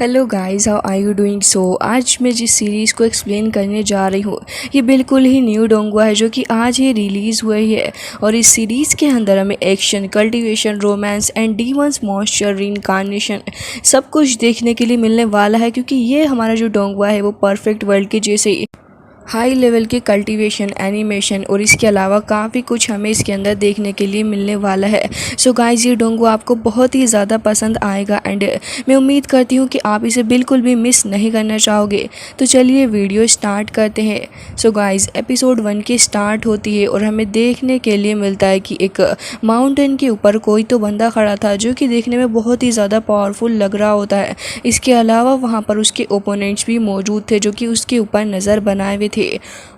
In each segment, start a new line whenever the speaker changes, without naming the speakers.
Hello guys, how are you doing. आज मैं जिस सीरीज़ को एक्सप्लेन करने जा रही हूँ ये बिल्कुल ही न्यू डोंगवा है जो कि आज ही रिलीज़ हुई है। और इस सीरीज़ के अंदर हमें action, cultivation, romance and demons monster reincarnation सब कुछ देखने के लिए मिलने वाला है, क्योंकि ये हमारा जो डोंगवा है वो परफेक्ट वर्ल्ड के जैसे हाई लेवल के कल्टीवेशन, एनिमेशन और इसके अलावा काफ़ी कुछ हमें इसके अंदर देखने के लिए मिलने वाला है। सो गाइस, ये डोंगवा आपको बहुत ही ज़्यादा पसंद आएगा एंड मैं उम्मीद करती हूँ कि आप इसे बिल्कुल भी मिस नहीं करना चाहोगे। तो चलिए वीडियो स्टार्ट करते हैं। सो गाइस, एपिसोड 1 की स्टार्ट होती है और हमें देखने के लिए मिलता है कि एक माउंटेन के ऊपर कोई तो बंदा खड़ा था जो कि देखने में बहुत ही ज़्यादा पावरफुल लग रहा होता है। इसके अलावा वहाँ पर उसके ओपोनेंट्स भी मौजूद थे जो कि उसके ऊपर नज़र बनाए हुए थे।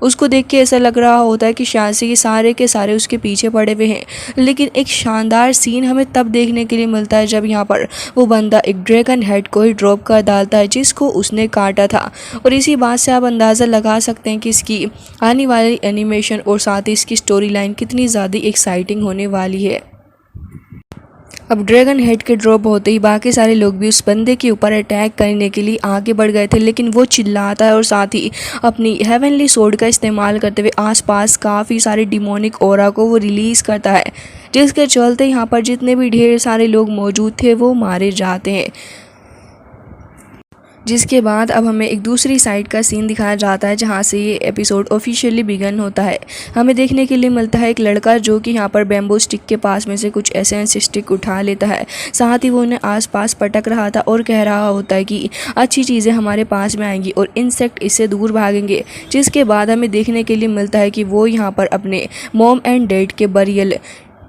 उसको देख के ऐसा लग रहा होता है कि शायद से ये सारे के सारे उसके पीछे पड़े हुए हैं। लेकिन एक शानदार सीन हमें तब देखने के लिए मिलता है जब यहाँ पर वो बंदा एक ड्रैगन हेड को ही ड्रॉप कर डालता है जिसको उसने काटा था। और इसी बात से आप अंदाज़ा लगा सकते हैं कि इसकी आने वाली एनिमेशन और साथ ही इसकी स्टोरी लाइन कितनी ज़्यादा एक्साइटिंग होने वाली है। अब ड्रैगन हेड के ड्रॉप होते ही बाकी सारे लोग भी उस बंदे के ऊपर अटैक करने के लिए आगे बढ़ गए थे, लेकिन वो चिल्लाता है और साथ ही अपनी हेवनली सोर्ड का इस्तेमाल करते हुए आसपास काफ़ी सारे डिमोनिक ऑरा को वो रिलीज़ करता है, जिसके चलते यहाँ पर जितने भी ढेर सारे लोग मौजूद थे वो मारे जाते हैं। जिसके बाद अब हमें एक दूसरी साइड का सीन दिखाया जाता है जहाँ से ये एपिसोड ऑफिशियली बिगन होता है। हमें देखने के लिए मिलता है एक लड़का जो कि यहाँ पर बैम्बू स्टिक के पास में से कुछ एसेंस स्टिक उठा लेता है। साथ ही वो उन्हें आसपास पटक रहा था और कह रहा होता है कि अच्छी चीज़ें हमारे पास में आएंगी और इंसेक्ट इससे दूर भागेंगे। जिसके बाद हमें देखने के लिए मिलता है कि वो यहाँ पर अपने मॉम एंड डैड के बरियल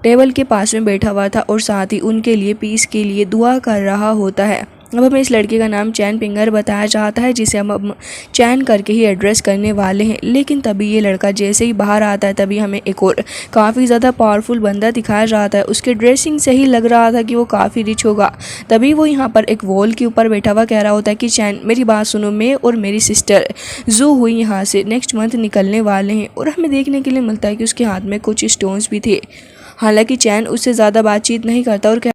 टेबल के पास में बैठा हुआ था और साथ ही उनके लिए पीस के लिए दुआ कर रहा होता है। अब हमें इस लड़के का नाम चैन पिंगर बताया जाता है जिसे हम चैन करके ही एड्रेस करने वाले हैं। लेकिन तभी ये लड़का जैसे ही बाहर आता है तभी हमें एक और काफ़ी ज़्यादा पावरफुल बंदा दिखाया जाता है। उसके ड्रेसिंग से ही लग रहा था कि वो काफ़ी रिच होगा। तभी वो यहाँ पर एक वॉल के ऊपर बैठा हुआ कह रहा होता है कि चैन मेरी बात सुनो, मैं और मेरी सिस्टर जू हुई यहाँ से नेक्स्ट मंथ निकलने वाले हैं। और हमें देखने के लिए मिलता है कि उसके हाथ में कुछ स्टोन्स भी थे। हालांकि चैन उससे ज़्यादा बातचीत नहीं करता और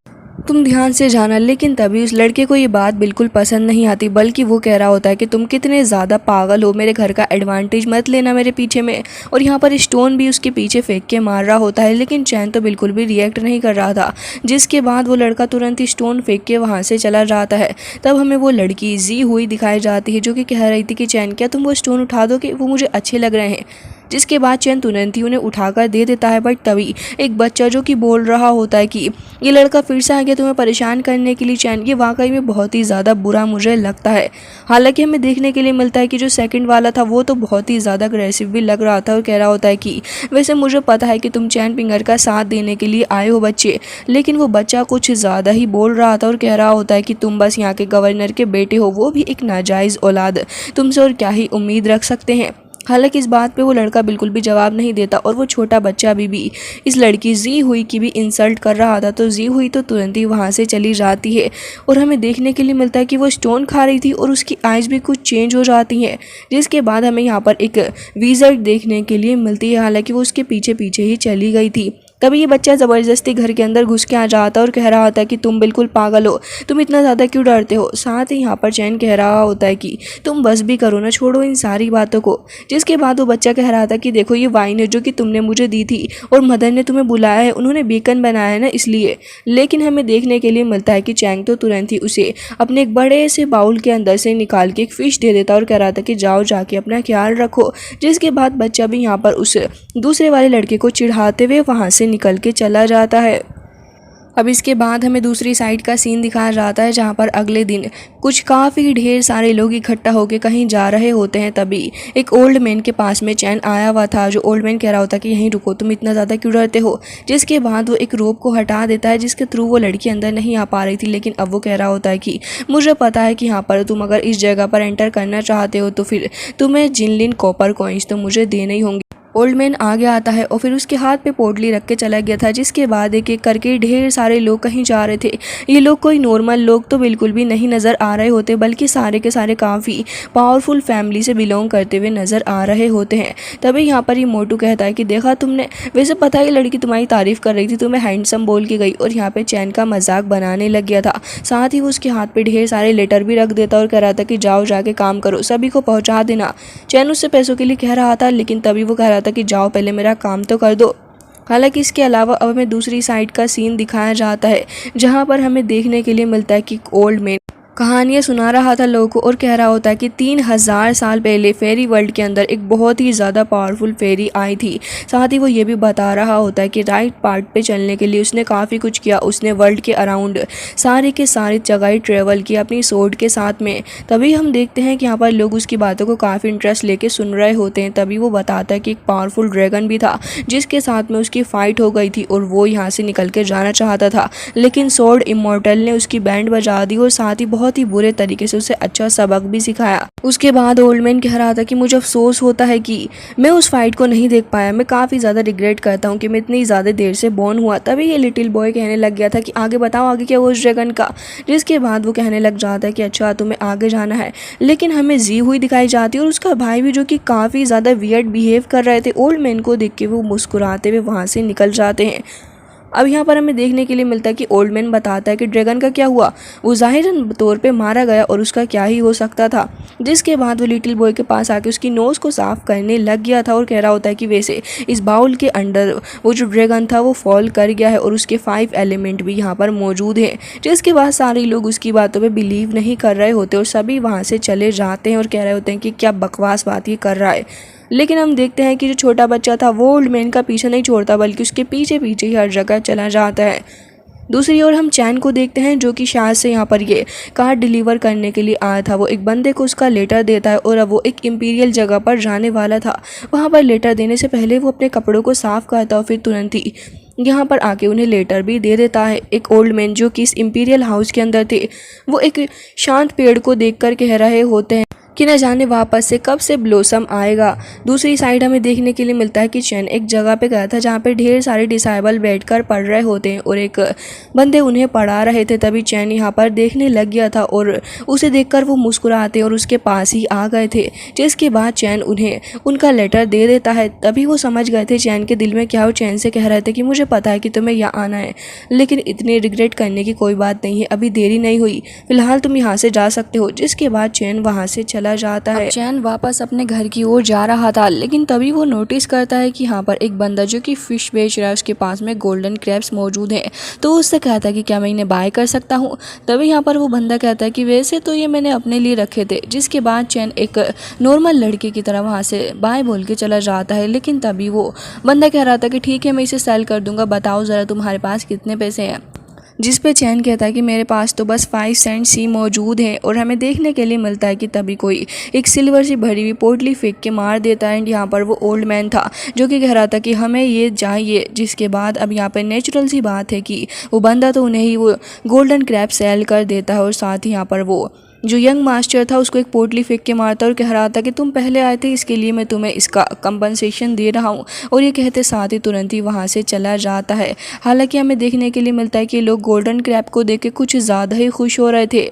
तुम ध्यान से जाना। लेकिन तभी उस लड़के को ये बात बिल्कुल पसंद नहीं आती, बल्कि वो कह रहा होता है कि तुम कितने ज़्यादा पागल हो, मेरे घर का एडवांटेज मत लेना मेरे पीछे में। और यहाँ पर स्टोन भी उसके पीछे फेंक के मार रहा होता है, लेकिन चैन तो बिल्कुल भी रिएक्ट नहीं कर रहा था। जिसके बाद वो लड़का तुरंत ही स्टोन फेंक के वहाँ से चला जाता है। तब हमें वो लड़की जी हुई दिखाई जाती है जो कि कह रही थी कि चैन क्या तुम वो स्टोन उठा दो कि वो मुझे अच्छे लग रहे हैं। जिसके बाद चैन तुरंत ही उन्हें उठाकर दे देता है। बट तभी एक बच्चा जो कि बोल रहा होता है कि ये लड़का फिर से आ गया तुम्हें परेशान करने के लिए चैन, ये वाकई में बहुत ही ज़्यादा बुरा मुझे लगता है। हालांकि हमें देखने के लिए मिलता है कि जो सेकंड वाला था वो तो बहुत ही ज़्यादा अग्रेसिव भी लग रहा था और कह रहा होता है कि वैसे मुझे पता है कि तुम चैन पिंगर का साथ देने के लिए आए हो बच्चे। लेकिन वो बच्चा कुछ ज़्यादा ही बोल रहा था और कह रहा होता है कि तुम बस यहाँ के गवर्नर के बेटे हो, वो भी एक नाजायज़ औलाद, तुमसे और क्या ही उम्मीद रख सकते हैं। हालांकि इस बात पे वो लड़का बिल्कुल भी जवाब नहीं देता और वो छोटा बच्चा भी इस लड़की जी हुई की भी इंसल्ट कर रहा था। तो जी हुई तो तुरंत ही वहाँ से चली जाती है और हमें देखने के लिए मिलता है कि वो स्टोन खा रही थी और उसकी आइज भी कुछ चेंज हो जाती हैं। जिसके बाद हमें यहाँ पर एक विज़र्ड देखने के लिए मिलती है, हालांकि वो उसके पीछे पीछे ही चली गई थी। तभी ये बच्चा ज़बरदस्ती घर के अंदर घुस के आ जाता है और कह रहा होता है कि तुम बिल्कुल पागल हो, तुम इतना ज़्यादा क्यों डरते हो। साथ ही यहाँ पर चैन कह रहा होता है कि तुम बस भी करो ना, छोड़ो इन सारी बातों को। जिसके बाद वो बच्चा कह रहा था कि देखो ये वाइन है जो कि तुमने मुझे दी थी और मदर ने तुम्हें बुलाया है, उन्होंने बेकन बनाया है ना इसलिए। लेकिन हमें देखने के लिए मिलता है कि चैंग तो तुरंत ही उसे अपने एक बड़े से बाउल के अंदर से निकाल के एक फ़िश दे देता और कह रहा था कि जाओ जाके अपना ख्याल रखो। जिसके बाद बच्चा भी यहाँ पर उस दूसरे वाले लड़के को चिढ़ाते हुए वहाँ से निकल के चला जाता है। अब इसके बाद हमें दूसरी साइड का सीन दिखाया जाता है जहाँ पर अगले दिन कुछ काफ़ी ढेर सारे लोग इकट्ठा होकर कहीं जा रहे होते हैं। तभी एक ओल्ड मैन के पास में चैन आया हुआ था। जो ओल्ड मैन कह रहा होता कि यहीं रुको, तुम इतना ज़्यादा क्यों डरते हो। जिसके बाद वो एक रोप को हटा देता है जिसके थ्रू वो लड़की अंदर नहीं आ पा रही थी। लेकिन अब वो कह रहा होता है कि मुझे पता है कि यहाँ पर तुम अगर इस जगह पर एंटर करना चाहते हो तो फिर तुम्हें जिनलिन कॉपर कॉइन्स तो मुझे देने ही होंगे ओल्ड मैन आगे आता है और फिर उसके हाथ पे पोटली रख के चला गया था, जिसके बाद एक एक करके ढेर सारे लोग कहीं जा रहे थे। ये लोग कोई नॉर्मल लोग तो बिल्कुल भी नहीं नज़र आ रहे होते, बल्कि सारे के सारे काफ़ी पावरफुल फैमिली से बिलोंग करते हुए नज़र आ रहे होते हैं। तभी यहाँ पर ये मोटू कहता है कि देखा तुमने, वैसे पता ही लड़की तुम्हारी तारीफ़ कर रही थी, तुम्हें हैंडसम बोल के गई, और यहाँ पे चैन का मजाक बनाने लग गया था। साथ ही वो उसके हाथ पे ढेर सारे लेटर भी रख देता और कह रहा था कि जाओ जाके काम करो, सभी को पहुँचा देना। चैन उससे पैसों के लिए कह रहा था, लेकिन तभी वो कह रहा था कि जाओ पहले मेरा काम तो कर दो। हालांकि इसके अलावा अब हमें दूसरी साइड का सीन दिखाया जाता है, जहां पर हमें देखने के लिए मिलता है कि ओल्ड मैन कहानियाँ सुना रहा था लोगों को और कह रहा होता है कि 3000 साल पहले फेरी वर्ल्ड के अंदर एक बहुत ही ज़्यादा पावरफुल फेरी आई थी। साथ ही वो ये भी बता रहा होता है कि राइट पार्ट पे चलने के लिए उसने काफ़ी कुछ किया। उसने वर्ल्ड के अराउंड सारे के सारे जगह ट्रेवल किया अपनी सोर्ड के साथ में। तभी हम देखते हैं कि यहाँ पर लोग उसकी बातों को काफ़ी इंटरेस्ट लेके सुन रहे होते हैं। तभी वो बताता है कि एक पावरफुल ड्रैगन भी था जिसके साथ में उसकी फ़ाइट हो गई थी और वो यहाँ से निकल के जाना चाहता था, लेकिन सोर्ड इमॉर्टल ने उसकी बैंड बजा दी और साथ ही बहुत ही बुरे तरीके से उसे अच्छा सबक भी सिखाया। उसके बाद ओल्ड मैन कह रहा था कि मुझे अफसोस होता है कि मैं उस फाइट को नहीं देख पाया, मैं काफ़ी ज़्यादा रिग्रेट करता हूँ कि मैं इतनी ज़्यादा देर से बॉर्न हुआ। तभी ये लिटिल बॉय कहने लग गया था कि आगे बताओ आगे क्या हुआ उस ड्रैगन का। जिसके बाद वो कहने लग जाता है कि अच्छा तुम्हें आगे जाना है, लेकिन हमें जी हुई दिखाई जाती है और उसका भाई भी जो कि काफ़ी ज़्यादा वियर्ड बिहेव कर रहे थे। ओल्ड मैन को देख के वो मुस्कुराते हुए वहाँ से निकल जाते हैं। अब यहाँ पर हमें देखने के लिए मिलता है कि ओल्ड मैन बताता है कि ड्रैगन का क्या हुआ, वो ज़ाहिरन तौर पे मारा गया और उसका क्या ही हो सकता था। जिसके बाद वो लिटिल बॉय के पास आके उसकी नोज़ को साफ करने लग गया था और कह रहा होता है कि वैसे इस बाउल के अंदर वो जो ड्रैगन था वो फॉल कर गया है और उसके 5 एलिमेंट भी यहाँ पर मौजूद हैं। जिसके बाद सारे लोग उसकी बातों पर बिलीव नहीं कर रहे होते और सभी वहाँ से चले जाते हैं और कह रहे होते हैं कि क्या बकवास बात ये कर रहा है। लेकिन हम देखते हैं कि जो छोटा बच्चा था वो ओल्ड मैन का पीछे नहीं छोड़ता, बल्कि उसके पीछे पीछे ही हर जगह चला जाता है। दूसरी ओर हम चैन को देखते हैं जो कि शायद से यहाँ पर ये कार्ड डिलीवर करने के लिए आया था। वो एक बंदे को उसका लेटर देता है और अब वो एक इंपीरियल जगह पर जाने वाला था। वहाँ पर लेटर देने से पहले वो अपने कपड़ों को साफ करता और फिर तुरंत ही यहाँ पर आके उन्हें लेटर भी दे देता है। एक ओल्ड मैन जो कि इस इंपीरियल हाउस के अंदर थे, वो एक शांत पेड़ को देखकर कह रहे होते हैं कि न जाने वापस से कब से ब्लोसम आएगा। दूसरी साइड हमें देखने के लिए मिलता है कि चैन एक जगह पे गया था जहाँ पे ढेर सारे डिसाइबल बैठकर पढ़ रहे होते हैं और एक बंदे उन्हें पढ़ा रहे थे। तभी चैन यहाँ पर देखने लग गया था और उसे देखकर वो मुस्कुराते और उसके पास ही आ गए थे। जिसके बाद चैन उन्हें उनका लेटर दे देता है। तभी वो समझ गए थे चैन के दिल में क्या। वो चैन से कह रहे थे कि मुझे पता है कि तुम्हें यहाँ आना है, लेकिन इतनी रिग्रेट करने की कोई बात नहीं है, अभी देरी नहीं हुई, फिलहाल तुम यहाँ से जा सकते हो। जिसके बाद चैन वहाँ से चला जाता है। चैन वापस अपने घर की ओर जा रहा था, लेकिन तभी वो नोटिस करता है कि यहाँ पर एक बंदा जो कि फिश बेच रहा है, उसके पास में गोल्डन क्रैब्स मौजूद हैं। तो उससे कहता है कि क्या मैं इन्हें बाय कर सकता हूँ। तभी यहाँ पर वो बंदा कहता है कि वैसे तो ये मैंने अपने लिए रखे थे। जिसके बाद चैन एक नॉर्मल लड़के की तरह वहाँ से बाय बोल के चला जाता है, लेकिन तभी वो बंदा कह रहा था कि ठीक है मैं इसे सेल कर दूंगा, बताओ ज़रा तुम्हारे पास कितने पैसे हैं। जिस पे चैन कहता है कि मेरे पास तो बस 5 सेंट्स ही मौजूद हैं। और हमें देखने के लिए मिलता है कि तभी कोई एक सिल्वर सी भरी हुई पोटली फेंक के मार देता है। एंड यहाँ पर वो ओल्ड मैन था जो कि कह रहा था कि हमें ये चाहिए। जिसके बाद अब यहाँ पर नेचुरल सी बात है कि वो बंदा तो उन्हें ही वो गोल्डन क्रैब सेल कर देता है और साथ ही यहाँ पर वो जो यंग मास्टर था उसको एक पोटली फेंक के मारता और कह रहा था कि तुम पहले आए थे, इसके लिए मैं तुम्हें इसका कंपनसेशन दे रहा हूँ। और ये कहते साथ ही तुरंत ही वहाँ से चला जाता है। हालांकि हमें देखने के लिए मिलता है कि लोग गोल्डन क्रैब को देख के कुछ ज़्यादा ही खुश हो रहे थे।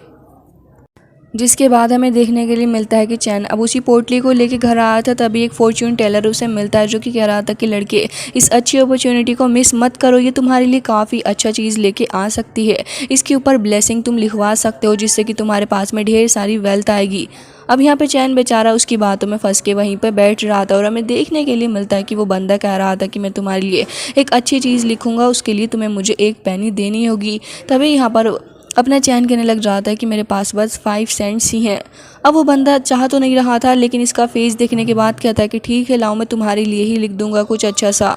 जिसके बाद हमें देखने के लिए मिलता है कि चैन अब उसी पोटली को लेके घर आया था। तभी एक फॉर्च्यून टेलर उसे मिलता है जो कि कह रहा था कि लड़के इस अच्छी अपॉर्चुनिटी को मिस मत करो, ये तुम्हारे लिए काफ़ी अच्छा चीज़ लेके आ सकती है। इसके ऊपर ब्लेसिंग तुम लिखवा सकते हो जिससे कि तुम्हारे पास में ढेर सारी वेल्थ आएगी। अब यहाँ पे चैन बेचारा उसकी बातों में फंस के वहीं पे बैठ रहा था और हमें देखने के लिए मिलता है कि वो बंदा कह रहा था कि मैं तुम्हारे लिए एक अच्छी चीज़ लिखूंगा, उसके लिए तुम्हें मुझे 1 पेनी देनी होगी। तभी यहाँ पर अपना चैन कहने लग जाता है कि मेरे पास बस 5 सेंट्स ही हैं। अब वो बंदा चाह तो नहीं रहा था, लेकिन इसका फेस देखने के बाद कहता है कि ठीक है लाओ, मैं तुम्हारे लिए ही लिख दूंगा कुछ अच्छा सा।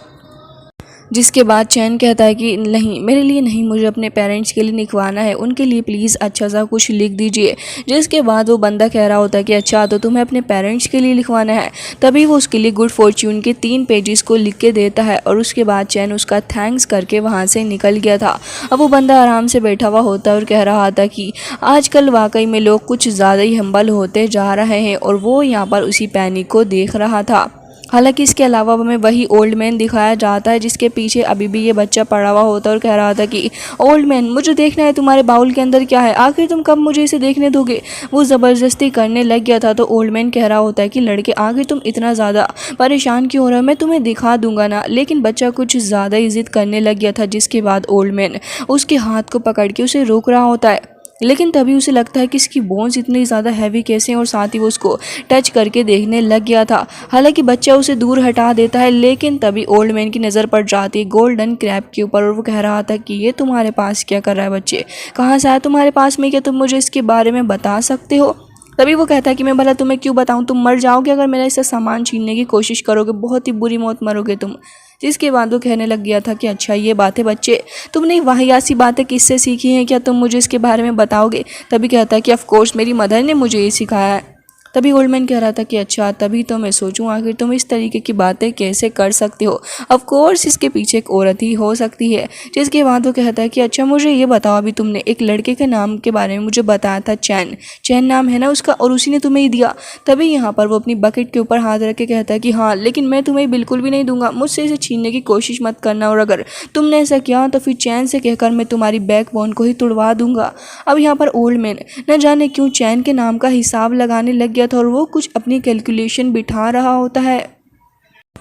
जिसके बाद चैन कहता है कि नहीं, मेरे लिए नहीं, मुझे अपने पेरेंट्स के लिए लिखवाना है, उनके लिए प्लीज़ अच्छा सा कुछ लिख दीजिए। जिसके बाद वो बंदा कह रहा होता है कि अच्छा तो तुम्हें अपने पेरेंट्स के लिए लिखवाना है। तभी वो उसके लिए गुड फॉर्च्यून के 3 पेजेस को लिख के देता है और उसके बाद चैन उसका थैंक्स करके वहाँ से निकल गया था। अब वो बंदा आराम से बैठा हुआ होता है और कह रहा था कि आजकल वाकई में लोग कुछ ज़्यादा ही हम्बल होते जा रहे हैं और वो यहाँ पर उसी पैनिक को देख रहा था। हालांकि इसके अलावा हमें वही ओल्ड मैन दिखाया जाता है जिसके पीछे अभी भी ये बच्चा पड़ा हुआ होता है और कह रहा था कि ओल्ड मैन, मुझे देखना है तुम्हारे बाउल के अंदर क्या है, आखिर तुम कब मुझे इसे देखने दोगे। वो ज़बरदस्ती करने लग गया था तो ओल्ड मैन कह रहा होता है कि लड़के, आखिर तुम इतना ज़्यादा परेशान क्यों हो रहे हो, मैं तुम्हें दिखा दूंगा ना। लेकिन बच्चा कुछ ज़्यादा ही जिद करने लग गया था, जिसके बाद ओल्ड मैन उसके हाथ को पकड़ के उसे रोक रहा होता है। लेकिन तभी उसे लगता है कि इसकी बोन्स इतनी ज़्यादा हैवी कैसे हैं, और साथ ही वो उसको टच करके देखने लग गया था। हालांकि बच्चा उसे दूर हटा देता है, लेकिन तभी ओल्ड मैन की नज़र पड़ जाती है गोल्डन क्रैब के ऊपर, और वो कह रहा था कि ये तुम्हारे पास क्या कर रहा है बच्चे, कहाँ से आया तुम्हारे पास में, क्या तुम मुझे इसके बारे में बता सकते हो। तभी वो कहता है कि मैं भला तुम्हें क्यों बताऊं, तुम मर जाओगे अगर मेरा इससे सामान छीनने की कोशिश करोगे, बहुत ही बुरी मौत मरोगे तुम। जिसके बाद वो कहने लग गया था कि अच्छा ये बातें बच्चे, तुमने वाहियात सी बातें किससे सीखी हैं, क्या तुम मुझे इसके बारे में बताओगे। तभी कहता है कि ऑफ कोर्स मेरी मदर ने मुझे ये सिखाया है। तभी ओल्ड मैन कह रहा था कि अच्छा, तभी तो मैं सोचूं आखिर तुम इस तरीके की बातें कैसे कर सकते हो, ऑफ कोर्स इसके पीछे एक औरत ही हो सकती है। जिसके बाद वो कहता है कि अच्छा मुझे ये बताओ, अभी तुमने एक लड़के के नाम के बारे में मुझे बताया था, चैन, चैन नाम है ना उसका, और उसी ने तुम्हें ही दिया। तभी यहाँ पर वो अपनी बकेट के ऊपर हाथ रख के कहता है कि हाँ, लेकिन मैं तुम्हें बिल्कुल भी नहीं दूंगा, मुझसे इसे छीनने की कोशिश मत करना, और अगर तुमने ऐसा किया तो फिर चैन से कहकर मैं तुम्हारी बैकबोन को ही तुड़वा दूंगा। अब यहाँ पर ओल्ड मैन न जाने क्यों चैन के नाम का हिसाब लगाने लग गया था, और वो कुछ अपनी कैलकुलेशन बिठा रहा होता है।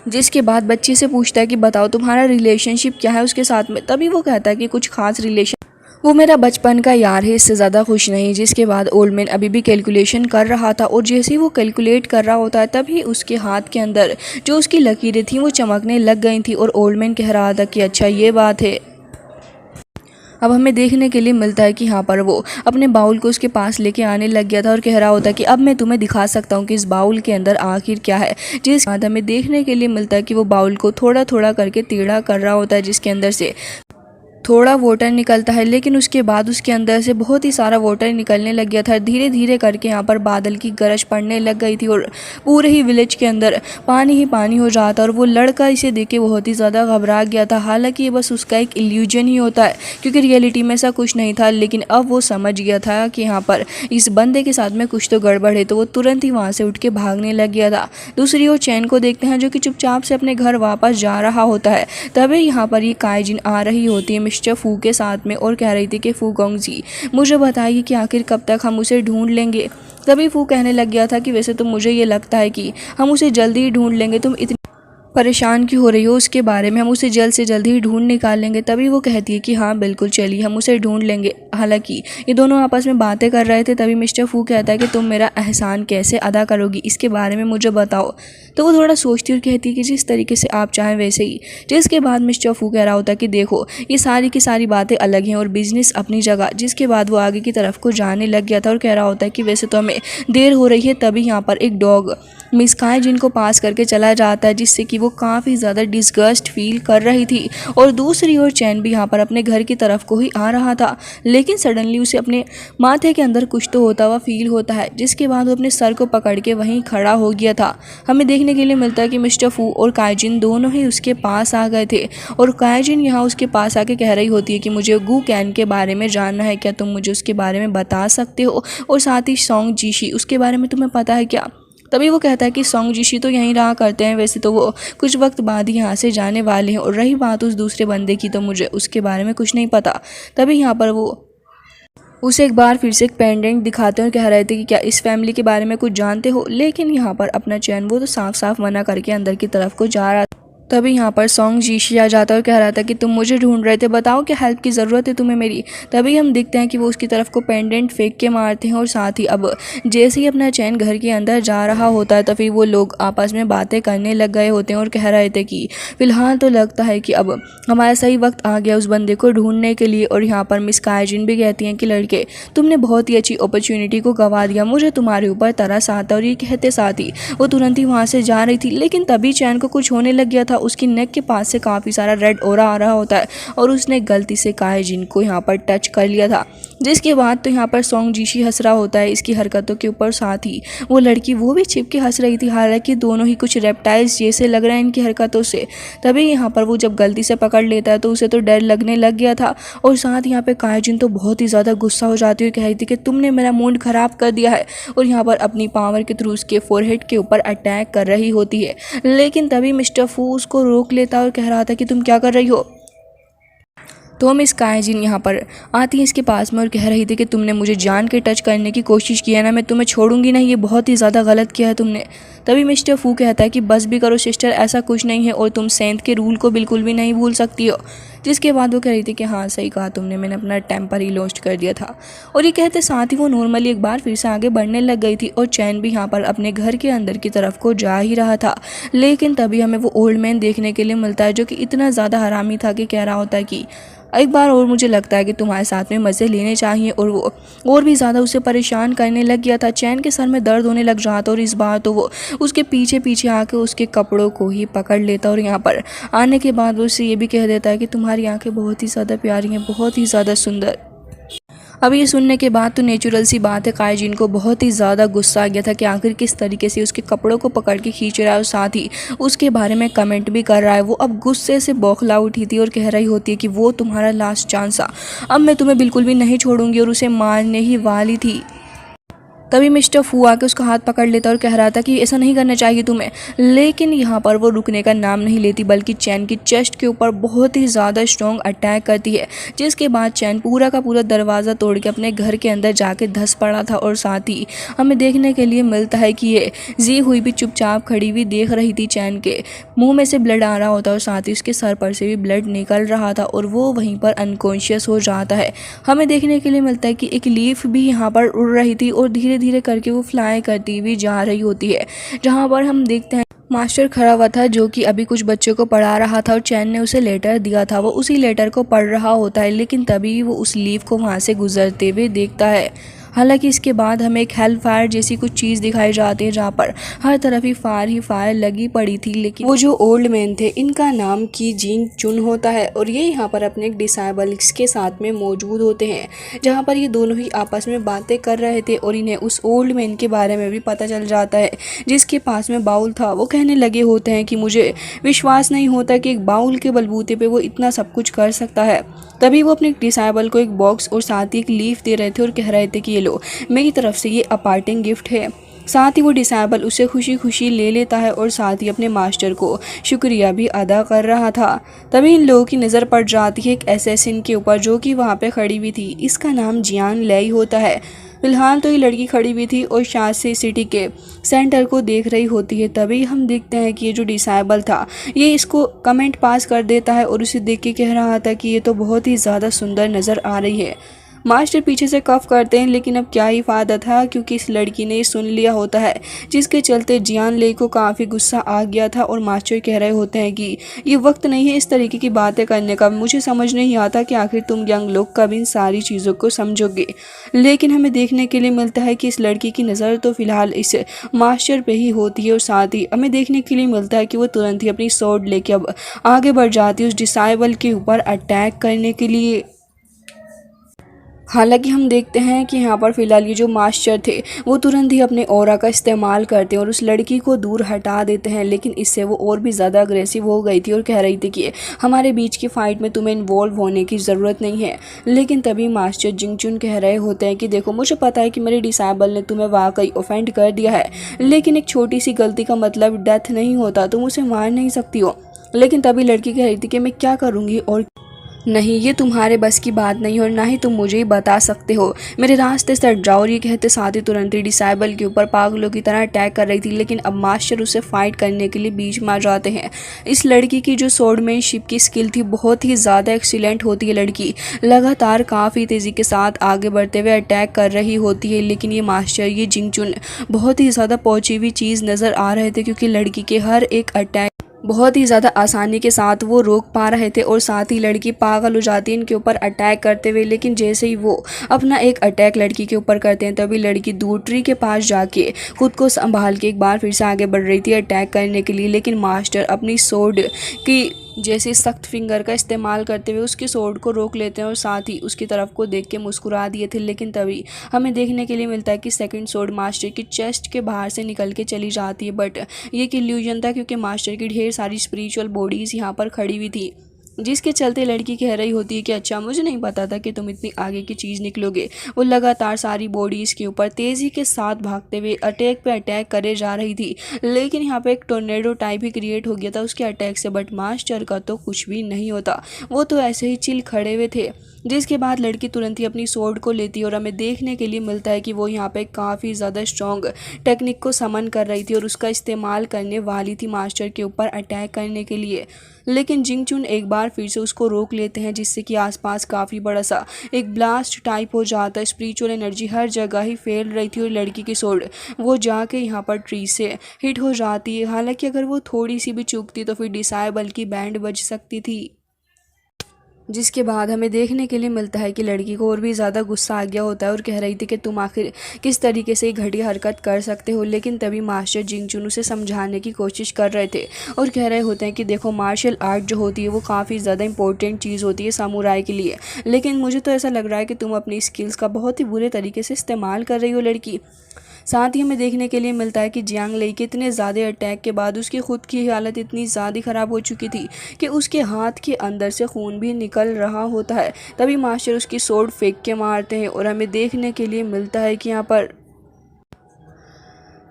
जिसके बाद बच्ची से पूछता है कि बताओ तुम्हारा रिलेशनशिप क्या है उसके साथ में। तभी वो कहता है कि कुछ खास रिलेशन, वो मेरा बचपन का यार है, इससे ज़्यादा खुश नहीं। जिसके बाद ओल्ड मैन अभी भी कैलकुलेशन कर रहा था, और जैसे ही वो कैलकुलेट कर रहा होता है तभी उसके हाथ के अंदर जो उसकी लकीरें थी वो चमकने लग गई थी, और ओल्ड मैन कह रहा था कि अच्छा ये बात है। अब हमें देखने के लिए मिलता है कि यहाँ पर वो अपने बाउल को उसके पास लेके आने लग गया था, और कह रहा होता है कि अब मैं तुम्हें दिखा सकता हूँ कि इस बाउल के अंदर आखिर क्या है। जिस बाद हमें देखने के लिए मिलता है कि वो बाउल को थोड़ा थोड़ा करके टेढ़ा कर रहा होता है, जिसके अंदर से थोड़ा वाटर निकलता है, लेकिन उसके बाद उसके अंदर से बहुत ही सारा वाटर निकलने लग गया था। धीरे धीरे करके यहाँ पर बादल की गरज पड़ने लग गई थी, और पूरे ही विलेज के अंदर पानी ही पानी हो जाता, और वो लड़का इसे देख के बहुत ही ज़्यादा घबरा गया था। हालांकि ये बस उसका एक इल्यूजन ही होता है, क्योंकि रियलिटी में ऐसा कुछ नहीं था। लेकिन अब वो समझ गया था कि यहाँ पर इस बंदे के साथ में कुछ तो गड़बड़ है, तो वो तुरंत ही वहाँ से उठ के भागने लग गया था। दूसरी ओर चैन को देखते हैं, जो कि चुपचाप से अपने घर वापस जा रहा होता है। तभी यहाँ पर ये काइजिन आ रही होती है मिस्टर फू के साथ में, और कह रही थी कि फूगोंग जी, मुझे बताइए कि आखिर कब तक हम उसे ढूंढ लेंगे। तभी फू कहने लग गया था कि वैसे तो मुझे ये लगता है कि हम उसे जल्दी ही ढूंढ लेंगे, तुम इतनी परेशान क्यों हो रही हो उसके बारे में, हम उसे जल्द से जल्द ही ढूंढ निकाल लेंगे। तभी वो कहती है कि हाँ बिल्कुल चलिए, हम उसे ढूंढ लेंगे। हालांकि ये दोनों आपस में बातें कर रहे थे, तभी मिस्टर फू कहता है कि तुम मेरा एहसान कैसे अदा करोगी, इसके बारे में मुझे बताओ। तो वो थोड़ा सोचती और कहती है कि जिस तरीके से आप चाहें वैसे ही। जिसके बाद मिस्टर फू कह रहा होता है कि देखो ये सारी की सारी बातें अलग हैं और बिजनेस अपनी जगह। जिसके बाद वो आगे की तरफ को जाने लग गया था, और कह रहा होता है कि वैसे तो हमें देर हो रही है। तभी यहाँ पर एक डॉग मिस काइजिन को पास करके चला जाता है, जिससे कि वो काफ़ी ज़्यादा डिस्गस्ट फील कर रही थी। और दूसरी ओर चैन भी यहाँ पर अपने घर की तरफ को ही आ रहा था, लेकिन सडनली उसे अपने माथे के अंदर कुछ तो होता हुआ फील होता है। जिसके बाद वो अपने सर को पकड़ के वहीं खड़ा हो गया था। हमें देखने के लिए मिलता है कि मिस्टर फू और काइजिन दोनों ही उसके पास आ गए थे, और काइजिन यहाँ उसके पास आके कह रही होती है कि मुझे गू कैन के बारे में जानना है, क्या तुम मुझे उसके बारे में बता सकते हो, और साथ ही सॉन्ग जीशी उसके बारे में तुम्हें पता है क्या। तभी वो कहता है कि सॉन्ग जीशी तो यहीं रहा करते हैं, वैसे तो वो कुछ वक्त बाद ही यहाँ से जाने वाले हैं, और रही बात उस दूसरे बंदे की तो मुझे उसके बारे में कुछ नहीं पता। तभी यहाँ पर वो उसे एक बार फिर से एक पेंडेंट दिखाते हैं और कह रहे थे कि क्या इस फैमिली के बारे में कुछ जानते हो। लेकिन यहाँ पर अपना चैन वो तो साफ साफ मना करके अंदर की तरफ को जा रहा था। तभी यहाँ पर सॉन्ग जीशी आ जाता है और कह रहा था कि तुम मुझे ढूंढ रहे थे, बताओ क्या हेल्प की ज़रूरत है तुम्हें मेरी। तभी हम देखते हैं कि वो उसकी तरफ को पेंडेंट फेंक के मारते हैं, और साथ ही अब जैसे ही अपना चैन घर के अंदर जा रहा होता है तभी वो लोग आपस में बातें करने लग गए होते हैं और कह रहे थे कि फ़िलहाल तो लगता है कि अब हमारा सही वक्त आ गया उस बंदे को ढूंढने के लिए। और यहाँ पर मिस काइजिन भी कहती हैं कि लड़के, तुमने बहुत ही अच्छी अपॉर्चुनिटी को गंवा दिया, मुझे तुम्हारे ऊपर तरस आता। और ये कहते साथ ही वो तुरंत ही वहाँ से जा रही थी, लेकिन तभी चैन को कुछ होने लग गया था। उसकी नेक के पास से काफ़ी सारा रेड ऑरा आ रहा होता है, और उसने गलती से काइजिन को यहाँ पर टच कर लिया था। जिसके बाद तो यहाँ पर सोंग जीशी हंस रहा होता है इसकी हरकतों के ऊपर, साथ ही वो लड़की वो भी छिप के हंस रही थी। हालांकि दोनों ही कुछ रेप्टाइल्स जैसे लग रहे हैं इनकी हरकतों से। तभी यहाँ पर वो जब गलती से पकड़ लेता है तो उसे तो डर लगने लग गया था, और साथ यहाँ पे काइजिन तो बहुत ही ज़्यादा गुस्सा हो जाती है, कह रही थी कि तुमने मेरा मूड ख़राब कर दिया है, और यहाँ पर अपनी पावर के थ्रू उसके फोरहेड के ऊपर अटैक कर रही होती है। लेकिन तभी मिस्टर फू उसको रोक लेता और कह रहा था कि तुम क्या कर रही हो। तो मिस काइजिन यहाँ पर आती है इसके पास में और कह रही थी कि तुमने मुझे जान के टच करने की कोशिश की है ना, मैं तुम्हें छोड़ूंगी नहीं, ये बहुत ही ज़्यादा गलत किया है तुमने। तभी मिस्टर फू कहता है कि बस भी करो सिस्टर, ऐसा कुछ नहीं है, और तुम सेंथ के रूल को बिल्कुल भी नहीं भूल सकती हो। जिसके बाद वो कह रही थी कि हाँ सही कहा तुमने, मैंने अपना टेम्पर ही लॉस्ट कर दिया था। और ये कहते साथ ही वो नॉर्मली एक बार फिर से आगे बढ़ने लग गई थी, और चैन भी यहाँ पर अपने घर के अंदर की तरफ को जा ही रहा था। लेकिन तभी हमें वो ओल्ड मैन देखने के लिए मिलता है जो कि इतना ज़्यादा हरामी था कि कह रहा होता है कि एक बार और मुझे लगता है कि तुम्हारे साथ में मज़े लेने चाहिए, और वो और भी ज़्यादा उसे परेशान करने लग गया था। चैन के सर में दर्द होने लग रहा था, और इस बार तो वो उसके पीछे पीछे आके उसके कपड़ों को ही पकड़ लेता, और यहाँ पर आने के बाद वो उससे ये भी कह देता है कि तुम्हारी आंखें बहुत ही ज़्यादा प्यारी हैं, बहुत ही ज़्यादा सुंदर। अब ये सुनने के बाद तो नेचुरल सी बात है, काइजिन को बहुत ही ज़्यादा गुस्सा आ गया था कि आखिर किस तरीके से उसके कपड़ों को पकड़ के खींच रहा है, और साथ ही उसके बारे में कमेंट भी कर रहा है। वो अब गुस्से से बौखला उठी थी और कह रही होती है कि वो तुम्हारा लास्ट चांस था, अब मैं तुम्हें बिल्कुल भी नहीं छोड़ूंगी, और उसे मारने ही वाली थी। तभी मिस्टर फू आके उसका हाथ पकड़ लेता और कह रहा था कि ऐसा नहीं करना चाहिए तुम्हें। लेकिन यहाँ पर वो रुकने का नाम नहीं लेती, बल्कि चैन की चेस्ट के ऊपर बहुत ही ज़्यादा स्ट्रॉन्ग अटैक करती है। जिसके बाद चैन पूरा का पूरा दरवाज़ा तोड़ के अपने घर के अंदर जाके धंस पड़ा था, और साथ ही हमें देखने के लिए मिलता है कि ये जी हुई भी चुपचाप खड़ी हुई देख रही थी। चैन के मुँह में से ब्लड आ रहा होता और साथ ही उसके सर पर से भी ब्लड निकल रहा था, और वो वहीं पर अनकॉन्शियस हो जाता है। हमें देखने के लिए मिलता है कि एक लीफ भी यहाँ पर उड़ रही थी, और धीरे धीरे करके वो फ्लाई करती हुई जा रही होती है। जहाँ पर हम देखते हैं मास्टर खड़ा हुआ था जो कि अभी कुछ बच्चों को पढ़ा रहा था, और चैन ने उसे लेटर दिया था, वो उसी लेटर को पढ़ रहा होता है। लेकिन तभी वो उस लीफ को वहाँ से गुजरते हुए देखता है। हालांकि इसके बाद हमें एक हेल फायर जैसी कुछ चीज़ दिखाई जाती है, जहाँ पर हर तरफ ही फायर लगी पड़ी थी। लेकिन वो जो ओल्ड मैन थे इनका नाम की जिंग चुन होता है, और ये यहाँ पर अपने डिसाइबल्स के साथ में मौजूद होते हैं, जहाँ पर ये दोनों ही आपस में बातें कर रहे थे, और इन्हें उस ओल्ड मैन के बारे में भी पता चल जाता है जिसके पास में बाउल था। वो कहने लगे होते हैं कि मुझे विश्वास नहीं होता कि एक बाउल के बलबूते पे वो इतना सब कुछ कर सकता है। तभी वो अपने डिसाइबल को एक बॉक्स और साथ ही एक लीफ दे रहे थे, और कह रहे थे कि ये लो मेरी तरफ से ये अपार्टिंग गिफ्ट है। साथ ही वो डिसाइबल उसे खुशी खुशी ले लेता है, और साथ ही अपने मास्टर को शुक्रिया भी अदा कर रहा था। तभी इन लोगों की नज़र पड़ जाती है एक एसेसिन के ऊपर जो कि वहाँ पे खड़ी हुई थी। इसका नाम जियान लेई होता है। फिलहाल तो ये लड़की खड़ी हुई थी और शायद से सिटी के सेंटर को देख रही होती है। तभी हम देखते हैं कि ये जो डिसाइबल था ये इसको कमेंट पास कर देता है, और उसे देख के कह रहा था कि ये तो बहुत ही ज़्यादा सुंदर नज़र आ रही है। मास्टर पीछे से कफ करते हैं, लेकिन अब क्या ही फायदा था क्योंकि इस लड़की ने सुन लिया होता है, जिसके चलते जियान ले को काफ़ी गुस्सा आ गया था। और मास्टर कह रहे होते हैं कि ये वक्त नहीं है इस तरीके की बातें करने का, मुझे समझ नहीं आता कि आखिर तुम यंग लोग कब इन सारी चीज़ों को समझोगे। लेकिन हमें देखने के लिए मिलता है कि इस लड़की की नज़र तो फिलहाल इस मास्टर पे ही होती है, और साथ ही हमें देखने के लिए मिलता है कि वो तुरंत ही अपनी स्वॉर्ड लेके अब आगे बढ़ जाती है उस डिसाइबल के ऊपर अटैक करने के लिए। हालांकि हम देखते हैं कि यहाँ पर फिलहाल ये जो मास्टर थे वो तुरंत ही अपने ऑरा का इस्तेमाल करते हैं और उस लड़की को दूर हटा देते हैं, लेकिन इससे वो और भी ज़्यादा अग्रेसिव हो गई थी और कह रही थी कि हमारे बीच की फ़ाइट में तुम्हें इन्वॉल्व होने की ज़रूरत नहीं है। लेकिन तभी मास्टर जिंगचुन कह रहे होते हैं कि देखो मुझे पता है कि मेरे डिसाइबल ने तुम्हें वाकई ऑफेंड कर दिया है, लेकिन एक छोटी सी गलती का मतलब डेथ नहीं होता, तुम उसे मार नहीं सकती हो। लेकिन तभी लड़की कह रही थी कि मैं क्या करूँगी, और नहीं ये तुम्हारे बस की बात नहीं और ना ही तुम मुझे ही बता सकते हो, मेरे रास्ते से हट जाओ। और ये कहते साथ ही तुरंत ही डिसाइबल के ऊपर पागलों की तरह अटैक कर रही थी, लेकिन अब मास्टर उसे फाइट करने के लिए बीच में आ जाते हैं। इस लड़की की जो स्वॉर्डमैनशिप की स्किल थी बहुत ही ज़्यादा एक्सीलेंट होती है। लड़की लगातार काफ़ी तेज़ी के साथ आगे बढ़ते हुए अटैक कर रही होती है, लेकिन ये मास्टर ये जिंगचुन बहुत ही ज़्यादा पहुंची हुई चीज़ नज़र आ रहे थे, क्योंकि लड़की के हर एक अटैक बहुत ही ज़्यादा आसानी के साथ वो रोक पा रहे थे। और साथ ही लड़की पागल हो जाती है इनके ऊपर अटैक करते हुए, लेकिन जैसे ही वो अपना एक अटैक लड़की के ऊपर करते हैं तभी लड़की दूर ट्री के पास जाके खुद को संभाल के एक बार फिर से आगे बढ़ रही थी अटैक करने के लिए। लेकिन मास्टर अपनी स्वॉर्ड की जैसे सख्त फिंगर का इस्तेमाल करते हुए उसके स्वॉर्ड को रोक लेते हैं और साथ ही उसकी तरफ को देख के मुस्कुरा दिए थे। लेकिन तभी हमें देखने के लिए मिलता है कि सेकंड स्वॉर्ड मास्टर की चेस्ट के बाहर से निकल के चली जाती है। बट ये एक इल्यूजन था, क्योंकि मास्टर की ढेर सारी स्पिरिचुअल बॉडीज़ यहाँ पर खड़ी हुई थी, जिसके चलते लड़की कह रही होती है कि अच्छा, मुझे नहीं पता था कि तुम इतनी आगे की चीज़ निकलोगे। वो लगातार सारी बॉडीज़ के ऊपर तेज़ी के साथ भागते हुए अटैक पे अटैक करे जा रही थी। लेकिन यहाँ पे एक टोर्नेडो टाइप ही क्रिएट हो गया था उसके अटैक से। बट मास्टर का तो कुछ भी नहीं होता, वो तो ऐसे ही चिल खड़े हुए थे। जिसके बाद लड़की तुरंत ही अपनी स्वॉर्ड को लेती है और हमें देखने के लिए मिलता है कि वो यहाँ पे काफ़ी ज़्यादा स्ट्रॉन्ग टेक्निक को समन कर रही थी और उसका इस्तेमाल करने वाली थी मास्टर के ऊपर अटैक करने के लिए। लेकिन जिंगचुन एक बार फिर से उसको रोक लेते हैं, जिससे कि आसपास काफ़ी बड़ा सा एक ब्लास्ट टाइप हो जाता है। स्पिरिचुअल एनर्जी हर जगह ही फैल रही थी और लड़की की स्वॉर्ड वो जाके यहाँ पर ट्री से हिट हो जाती है। हालांकि अगर वो थोड़ी सी भी चूकती तो फिर डिसाइबल की बैंड बज सकती थी। जिसके बाद हमें देखने के लिए मिलता है कि लड़की को और भी ज़्यादा गुस्सा आ गया होता है और कह रही थी कि तुम आखिर किस तरीके से घटिया हरकत कर सकते हो। लेकिन तभी मास्टर जिंगचुन उसे समझाने की कोशिश कर रहे थे और कह रहे होते हैं कि देखो, मार्शल आर्ट जो होती है वो काफ़ी ज़्यादा इंपॉर्टेंट चीज़ होती है सामुराई के लिए, लेकिन मुझे तो ऐसा लग रहा है कि तुम अपनी स्किल्स का बहुत ही बुरे तरीके से इस्तेमाल कर रही हो लड़की। साथ ही हमें देखने के लिए मिलता है कि जियांग लई के इतने ज़्यादा अटैक के बाद उसकी खुद की हालत इतनी ज़्यादा ख़राब हो चुकी थी कि उसके हाथ के अंदर से खून भी निकल रहा होता है। तभी मास्टर उसकी स्वॉर्ड फेंक के मारते हैं और हमें देखने के लिए मिलता है कि यहाँ पर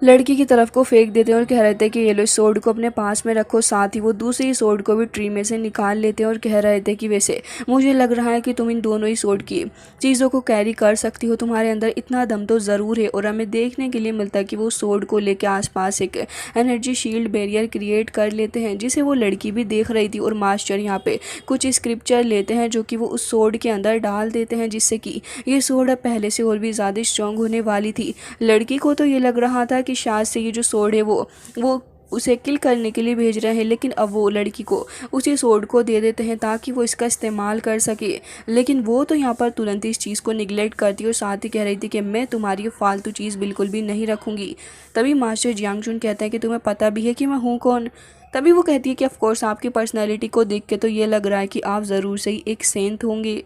लड़की की तरफ को फेंक देते हैं और कह रहे थे कि ये लो, स्वॉर्ड को अपने पास में रखो। साथ ही वो दूसरी स्वॉर्ड को भी ट्री में से निकाल लेते हैं और कह रहे थे कि वैसे मुझे लग रहा है कि तुम इन दोनों ही स्वॉर्ड की चीज़ों को कैरी कर सकती हो, तुम्हारे अंदर इतना दम तो ज़रूर है। और हमें देखने के लिए मिलता है कि वो स्वॉर्ड को लेकर आसपास एक एनर्जी शील्ड बैरियर क्रिएट कर लेते हैं, जिसे वो लड़की भी देख रही थी। और मास्टर यहाँ पे कुछ स्क्रिप्चर लेते हैं जो कि वो उस स्वॉर्ड के अंदर डाल देते हैं, जिससे कि ये स्वॉर्ड अब पहले से और भी ज़्यादा स्ट्रॉन्ग होने वाली थी। लड़की को तो ये लग रहा था कि शायद से ये जो स्वॉर्ड है वो उसे किल करने के लिए भेज रहे हैं, लेकिन अब वो लड़की को उसी स्वॉर्ड को दे देते हैं ताकि वो इसका इस्तेमाल कर सके। लेकिन वो तो यहाँ पर तुरंत इस चीज़ को निगलेक्ट करती है और साथ ही कह रही थी कि मैं तुम्हारी ये फालतू चीज़ बिल्कुल भी नहीं रखूँगी। तभी मास्टर जियांगचुन कहते हैं कि तुम्हें पता भी है कि मैं हूँ कौन। तभी वो कहती है कि ऑफकोर्स आपकी पर्सनैलिटी को देख के तो ये लग रहा है कि आप ज़रूर से ही एक सेंट होंगे।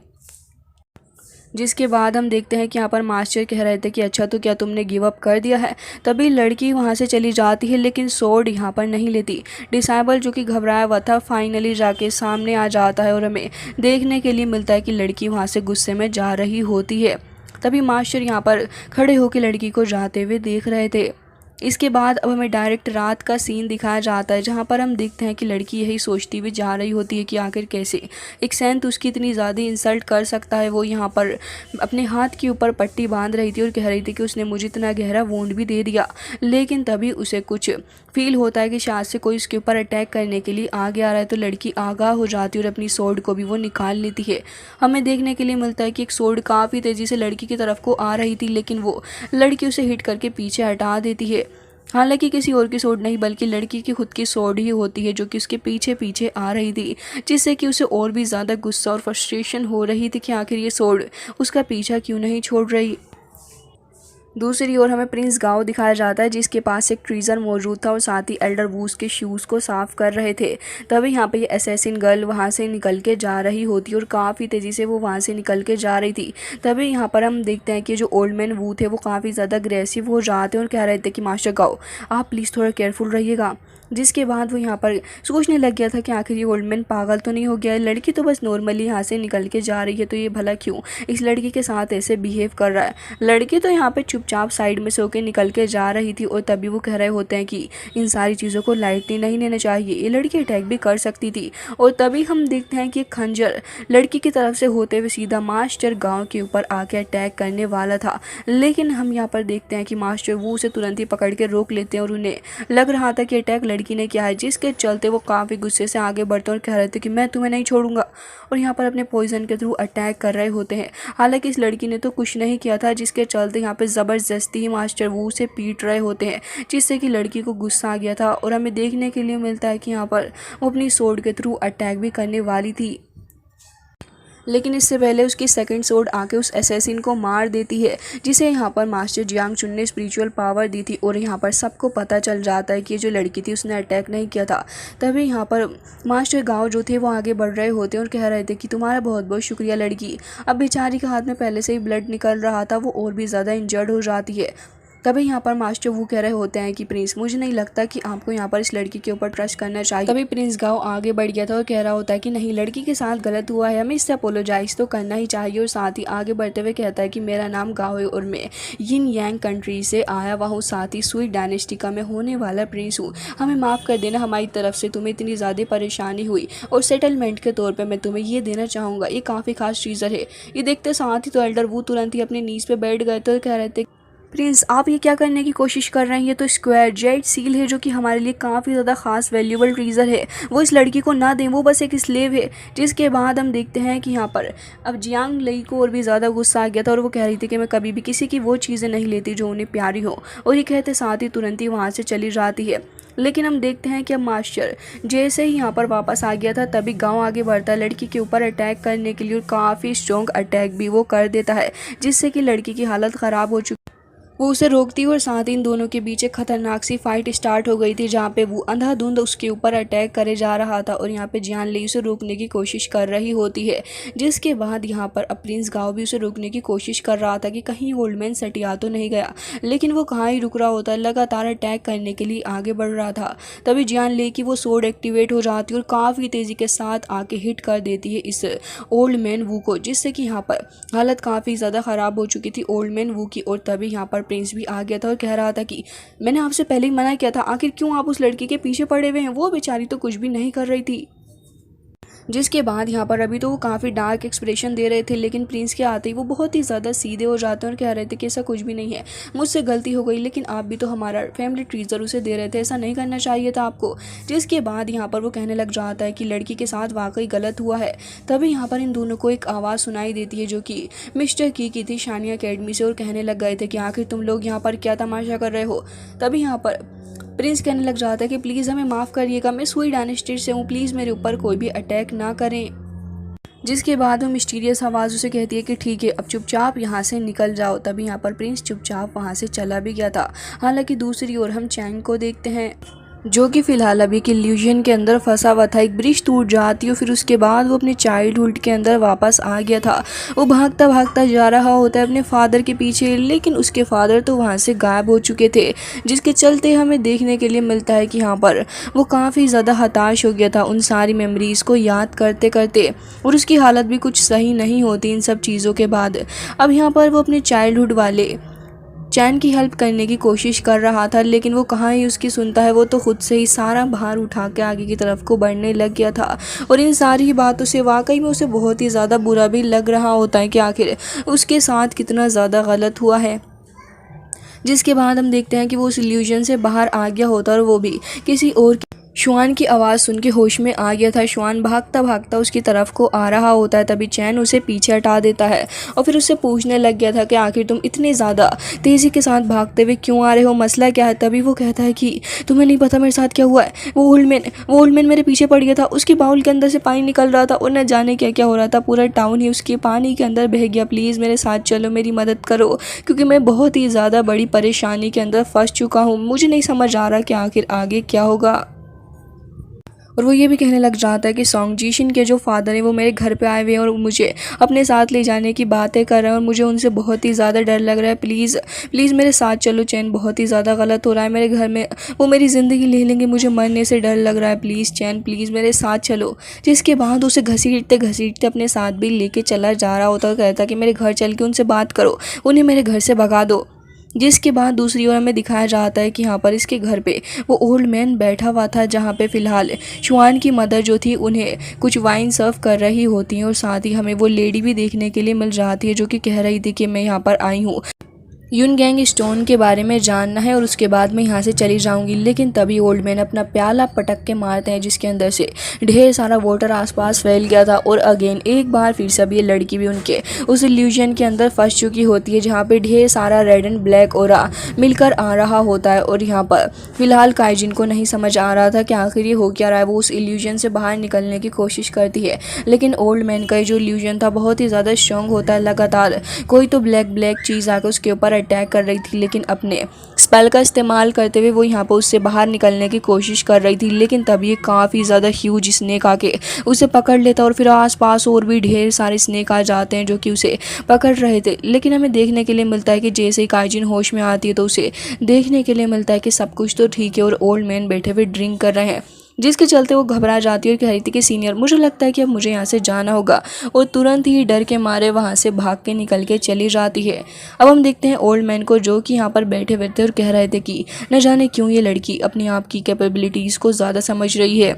जिसके बाद हम देखते हैं कि यहाँ पर मास्टर कह रहे थे कि अच्छा, तो क्या तुमने गिव अप कर दिया है। तभी लड़की वहाँ से चली जाती है, लेकिन स्वॉर्ड यहाँ पर नहीं लेती। डिसाइबल जो कि घबराया हुआ था फाइनली जाके सामने आ जाता है और हमें देखने के लिए मिलता है कि लड़की वहाँ से गुस्से में जा रही होती है। तभी मास्टर यहाँ पर खड़े होकर लड़की को जाते हुए देख रहे थे। इसके बाद अब हमें डायरेक्ट रात का सीन दिखाया जाता है, जहाँ पर हम देखते हैं कि लड़की यही सोचती हुई जा रही होती है कि आखिर कैसे एक सेंट उसकी इतनी ज़्यादा इंसल्ट कर सकता है। वो यहाँ पर अपने हाथ के ऊपर पट्टी बांध रही थी और कह रही थी कि उसने मुझे इतना गहरा वुंड भी दे दिया। लेकिन तभी उसे कुछ फील होता है कि शायद से कोई उसके ऊपर अटैक करने के लिए आगे आ रहा है, तो लड़की आगाह हो जाती है और अपनी स्वॉर्ड को भी वो निकाल लेती है। हमें देखने के लिए मिलता है कि एक स्वॉर्ड काफ़ी तेज़ी से लड़की की तरफ को आ रही थी, लेकिन वो लड़की उसे हिट करके पीछे हटा देती है। हालांकि किसी और की स्वॉर्ड नहीं, बल्कि लड़की की खुद की स्वॉर्ड ही होती है जो कि उसके पीछे पीछे आ रही थी, जिससे कि उसे और भी ज़्यादा गुस्सा और फ्रस्ट्रेशन हो रही थी कि आखिर ये स्वॉर्ड उसका पीछा क्यों नहीं छोड़ रही। दूसरी ओर हमें प्रिंस गाओ दिखाया जाता है, जिसके पास एक ट्रीजर मौजूद था और साथ ही एल्डर वूस के शूज़ को साफ कर रहे थे। तभी यहाँ पे ये असैसिन गर्ल वहाँ से निकल के जा रही होती और काफ़ी तेज़ी से वो वहाँ से निकल के जा रही थी। तभी यहाँ पर हम देखते हैं कि जो ओल्ड मैन वू थे वो काफ़ी ज़्यादा अग्रेसिव हो जाते हैं और कह रहे थे कि मास्टर गाओ, आप प्लीज़ थोड़ा केयरफुल रहिएगा। जिसके बाद वो यहाँ पर सोचने लग गया था कि आखिर ये ओल्ड मैन पागल तो नहीं हो गया है, लड़की तो बस नॉर्मली यहाँ से निकल के जा रही है, तो ये भला क्यों इस लड़की के साथ ऐसे बिहेव कर रहा है। लड़की तो यहाँ पे चुपचाप साइड में से होकर निकल के जा रही थी और तभी वो कह रहे होते हैं कि इन सारी चीज़ों को लाइटली नहीं लेना चाहिए, ये लड़की अटैक भी कर सकती थी। और तभी हम देखते हैं कि खंजर लड़की की तरफ से होते हुए सीधा मास्टर गाँव के ऊपर आके अटैक करने वाला था, लेकिन हम यहाँ पर देखते हैं कि मास्टर वो उसे तुरंत ही पकड़ के रोक लेते हैं और उन्हें लग रहा था कि अटैक लड़की ने किया है, जिसके चलते वो काफ़ी गुस्से से आगे बढ़ते और कह रहे थे कि मैं तुम्हें नहीं छोड़ूंगा, और यहाँ पर अपने पॉइजन के थ्रू अटैक कर रहे होते हैं। हालांकि इस लड़की ने तो कुछ नहीं किया था, जिसके चलते यहाँ पे ज़बरदस्ती मास्टर वो से पीट रहे होते हैं, जिससे कि लड़की को गुस्सा आ गया था और हमें देखने के लिए मिलता है कि यहाँ पर वो अपनी स्वॉर्ड के थ्रू अटैक भी करने वाली थी। लेकिन इससे पहले उसकी सेकंड सोर्ड आके उस असैसिन को मार देती है, जिसे यहाँ पर मास्टर जियांग चुन ने स्पिरिचुअल पावर दी थी। और यहाँ पर सबको पता चल जाता है कि ये जो लड़की थी उसने अटैक नहीं किया था। तभी यहाँ पर मास्टर गाओ जो थे वो आगे बढ़ रहे होते हैं और कह रहे थे कि तुम्हारा बहुत बहुत शुक्रिया लड़की। अब बेचारी के हाथ में पहले से ही ब्लड निकल रहा था, वो और भी ज़्यादा इंजर्ड हो जाती है। तभी यहाँ पर मास्टर वो कह रहे होते हैं कि प्रिंस, मुझे नहीं लगता कि आपको यहाँ पर इस लड़की के ऊपर ट्रस्ट करना चाहिए। तभी प्रिंस गाओ आगे बढ़ गया था और कह रहा होता है कि नहीं, लड़की के साथ गलत हुआ है, हमें इससे अपोलोजाइज तो करना ही चाहिए। और साथ ही आगे बढ़ते हुए कहता है कि मेरा नाम गाओ है और मैं यिन यांग कंट्री से आया हुआ हूँ, साथ ही स्वीट डायनेस्टी का मैं होने वाला प्रिंस हूँ। हमें माफ़ कर देना, हमारी तरफ से तुम्हें इतनी ज़्यादा परेशानी हुई और सेटलमेंट के तौर पर मैं तुम्हें ये देना चाहूँगा, ये काफ़ी खास ट्रीजर है। ये देखते साथ ही तो एल्डर वो तुरंत ही अपने नीज पे बैठ गए तो कह रहे थे, प्रिंस आप ये क्या करने की कोशिश कर रहे हैं, ये तो स्क्वायर जेड सील है जो कि हमारे लिए काफ़ी ज़्यादा खास वैल्यूबल ट्रीजर है, वो इस लड़की को ना दें, वो बस एक स्लेव है। जिसके बाद हम देखते हैं कि यहाँ पर अब जियांग लई को और भी ज़्यादा गुस्सा आ गया था और वो कह रही थी कि मैं कभी भी किसी की वो चीज़ें नहीं लेती जो उन्हें प्यारी हो। और ये कहते साथ ही तुरंत ही वहाँ से चली जाती है। लेकिन हम देखते हैं कि अब मास्टर जैसे ही यहाँ पर वापस आ गया था तभी गांव आगे बढ़ता है लड़की के ऊपर अटैक करने के लिए और काफ़ी स्ट्रॉन्ग अटैक भी वो कर देता है, जिससे कि लड़की की हालत ख़राब हो चुकी। वो उसे रोकती और साथ ही इन दोनों के बीच एक खतरनाक सी फाइट स्टार्ट हो गई थी, जहाँ पे वो अंधाधुंध उसके ऊपर अटैक करे जा रहा था और यहाँ पे जियान ली उसे रोकने की कोशिश कर रही होती है। जिसके बाद यहाँ पर अब प्रिंस गाओ भी उसे रोकने की कोशिश कर रहा था कि कहीं ओल्डमैन सटिया तो नहीं गया, लेकिन वो कहाँ ही रुक रहा होता, लगातार अटैक करने के लिए आगे बढ़ रहा था। तभी जियान ली की वो सोर्ड एक्टिवेट हो जाती है और काफ़ी तेज़ी के साथ आके हिट कर देती है इस ओल्ड मैन वू को, जिससे कि यहाँ पर हालत काफ़ी ज़्यादा ख़राब हो चुकी थी ओल्ड मैन वू की। और तभी यहाँ पर प्रिंस भी आ गया था और कह रहा था कि मैंने आपसे पहले ही मना किया था, आखिर क्यों आप उस लड़की के पीछे पड़े हुए हैं, वो बेचारी तो कुछ भी नहीं कर रही थी। जिसके बाद यहाँ पर अभी तो वो काफ़ी डार्क एक्सप्रेशन दे रहे थे, लेकिन प्रिंस के आते ही वो बहुत ही ज़्यादा सीधे हो जाते हैं और कह रहे थे कि ऐसा कुछ भी नहीं है, मुझसे गलती हो गई, लेकिन आप भी तो हमारा फैमिली ट्रीजर उसे दे रहे थे, ऐसा नहीं करना चाहिए था आपको। जिसके बाद यहाँ पर वो कहने लग जाता है कि लड़की के साथ वाकई गलत हुआ है। तभी यहाँ पर इन दोनों को एक आवाज़ सुनाई देती है जो कि मिस्टर की थी शानिया अकेडमी से, और कहने लग गए थे कि आखिर तुम लोग यहाँ पर क्या तमाशा कर रहे हो। तभी यहाँ पर प्रिंस कहने लग जाता है कि प्लीज़ हमें माफ़ करिएगा, मैं स्वीट डायनेस्टी से हूँ, प्लीज़ मेरे ऊपर कोई भी अटैक ना करें। जिसके बाद वो मिस्टीरियस आवाज़ उसे कहती है कि ठीक है, अब चुपचाप यहाँ से निकल जाओ। तभी यहाँ पर प्रिंस चुपचाप वहाँ से चला भी गया था। हालांकि दूसरी ओर हम चैन को देखते हैं जो कि फ़िलहाल अभी के इल्यूजन के अंदर फंसा हुआ था। एक ब्रिज टूट जाती है, फिर उसके बाद वो अपने चाइल्डहुड के अंदर वापस आ गया था। वो भागता भागता जा रहा होता है अपने फादर के पीछे, लेकिन उसके फादर तो वहाँ से गायब हो चुके थे। जिसके चलते हमें देखने के लिए मिलता है कि यहाँ पर वो काफ़ी ज़्यादा हताश हो गया था उन सारी मेमोरीज़ को याद करते करते, और उसकी हालत भी कुछ सही नहीं होती इन सब चीज़ों के बाद। अब यहाँ पर वो अपने चाइल्डहुड वाले चैन की हेल्प करने की कोशिश कर रहा था, लेकिन वो कहाँ ही उसकी सुनता है। वो तो खुद से ही सारा भार उठा के आगे की तरफ को बढ़ने लग गया था, और इन सारी बातों से वाकई में उसे बहुत ही ज़्यादा बुरा भी लग रहा होता है कि आखिर उसके साथ कितना ज़्यादा गलत हुआ है। जिसके बाद हम देखते हैं कि वो उस इल्यूजन से बाहर आ गया होता है और वो भी किसी और शुआन की आवाज़ सुन के होश में आ गया था। शुआन भागता भागता उसकी तरफ को आ रहा होता है। तभी चैन उसे पीछे हटा देता है और फिर उससे पूछने लग गया था कि आखिर तुम इतने ज़्यादा तेज़ी के साथ भागते हुए क्यों आ रहे हो, मसला क्या है। तभी वो कहता है कि तुम्हें नहीं पता मेरे साथ क्या हुआ है, वो ओल्ड मैन मेरे पीछे पड़ गया था, उसके बाउल के अंदर से पानी निकल रहा था और न जाने क्या क्या हो रहा था, पूरा टाउन ही उसके पानी के अंदर बह गया। प्लीज़ मेरे साथ चलो, मेरी मदद करो, क्योंकि मैं बहुत ही ज़्यादा बड़ी परेशानी के अंदर फंस चुका हूँ, मुझे नहीं समझ आ रहा कि आखिर आगे क्या होगा। और वो ये भी कहने लग जाता है कि सॉन्ग जीशिन के जो फादर हैं वो मेरे घर पे आए हुए हैं और मुझे अपने साथ ले जाने की बातें कर रहे हैं और मुझे उनसे बहुत ही ज़्यादा डर लग रहा है, प्लीज़ प्लीज़ मेरे साथ चलो। चैन बहुत ही ज़्यादा गलत हो रहा है, मेरे घर में वो मेरी ज़िंदगी ले लेंगे, मुझे मरने से डर लग रहा है, प्लीज़ चैन प्लीज़ मेरे साथ चलो। जिसके बाद उसे घसीटते घसीटते अपने साथ भी लेके चला जा रहा होता है, कहता कि मेरे घर चल के उनसे बात करो, उन्हें मेरे घर से भगा दो। जिसके बाद दूसरी ओर हमें दिखाया जाता है कि यहाँ पर इसके घर पे वो ओल्ड मैन बैठा हुआ था, जहाँ पे फ़िलहाल शुआन की मदर जो थी उन्हें कुछ वाइन सर्व कर रही होती हैं, और साथ ही हमें वो लेडी भी देखने के लिए मिल जाती है जो कि कह रही थी कि मैं यहाँ पर आई हूँ यून गैंग स्टोन के बारे में जानना है और उसके बाद मैं यहाँ से चली जाऊंगी। लेकिन तभी ओल्ड मैन अपना प्याला पटक के मारते हैं जिसके अंदर से ढेर सारा वाटर आसपास फैल गया था और अगेन एक बार फिर से ये लड़की भी उनके उस इल्यूजन के अंदर फंस चुकी होती है जहाँ पे ढेर सारा रेड एंड ब्लैक ओरा मिलकर आ रहा होता है। और यहाँ पर फिलहाल काइजिन को नहीं समझ आ रहा था कि आखिर ये हो क्या रहा है। वो उस इल्यूजन से बाहर निकलने की कोशिश करती है लेकिन ओल्ड मैन का जो इल्यूजन था बहुत ही ज़्यादा स्ट्रॉन्ग होता है। लगातार कोई तो ब्लैक चीज़ आकर उसके ऊपर अटैक कर रही थी लेकिन अपने स्पेल का इस्तेमाल करते हुए वो यहाँ पर उससे बाहर निकलने की कोशिश कर रही थी। लेकिन तब ये काफ़ी ज़्यादा ह्यूज स्नेक आके उसे पकड़ लेता और फिर आसपास और भी ढेर सारे स्नेक आ जाते हैं जो कि उसे पकड़ रहे थे। लेकिन हमें देखने के लिए मिलता है कि जैसे ही काइजिन होश में आती है तो उसे देखने के लिए मिलता है कि सब कुछ तो ठीक है और ओल्ड मैन बैठे हुए ड्रिंक कर रहे हैं जिसके चलते वो घबरा जाती है और कह रही थी कि सीनियर मुझे लगता है कि अब मुझे यहाँ से जाना होगा और तुरंत ही डर के मारे वहाँ से भाग के निकल के चली जाती है। अब हम देखते हैं ओल्ड मैन को जो कि यहाँ पर बैठे हुए थे और कह रहे थे कि न जाने क्यों ये लड़की अपने आप की कैपेबिलिटीज़ को ज़्यादा समझ रही है।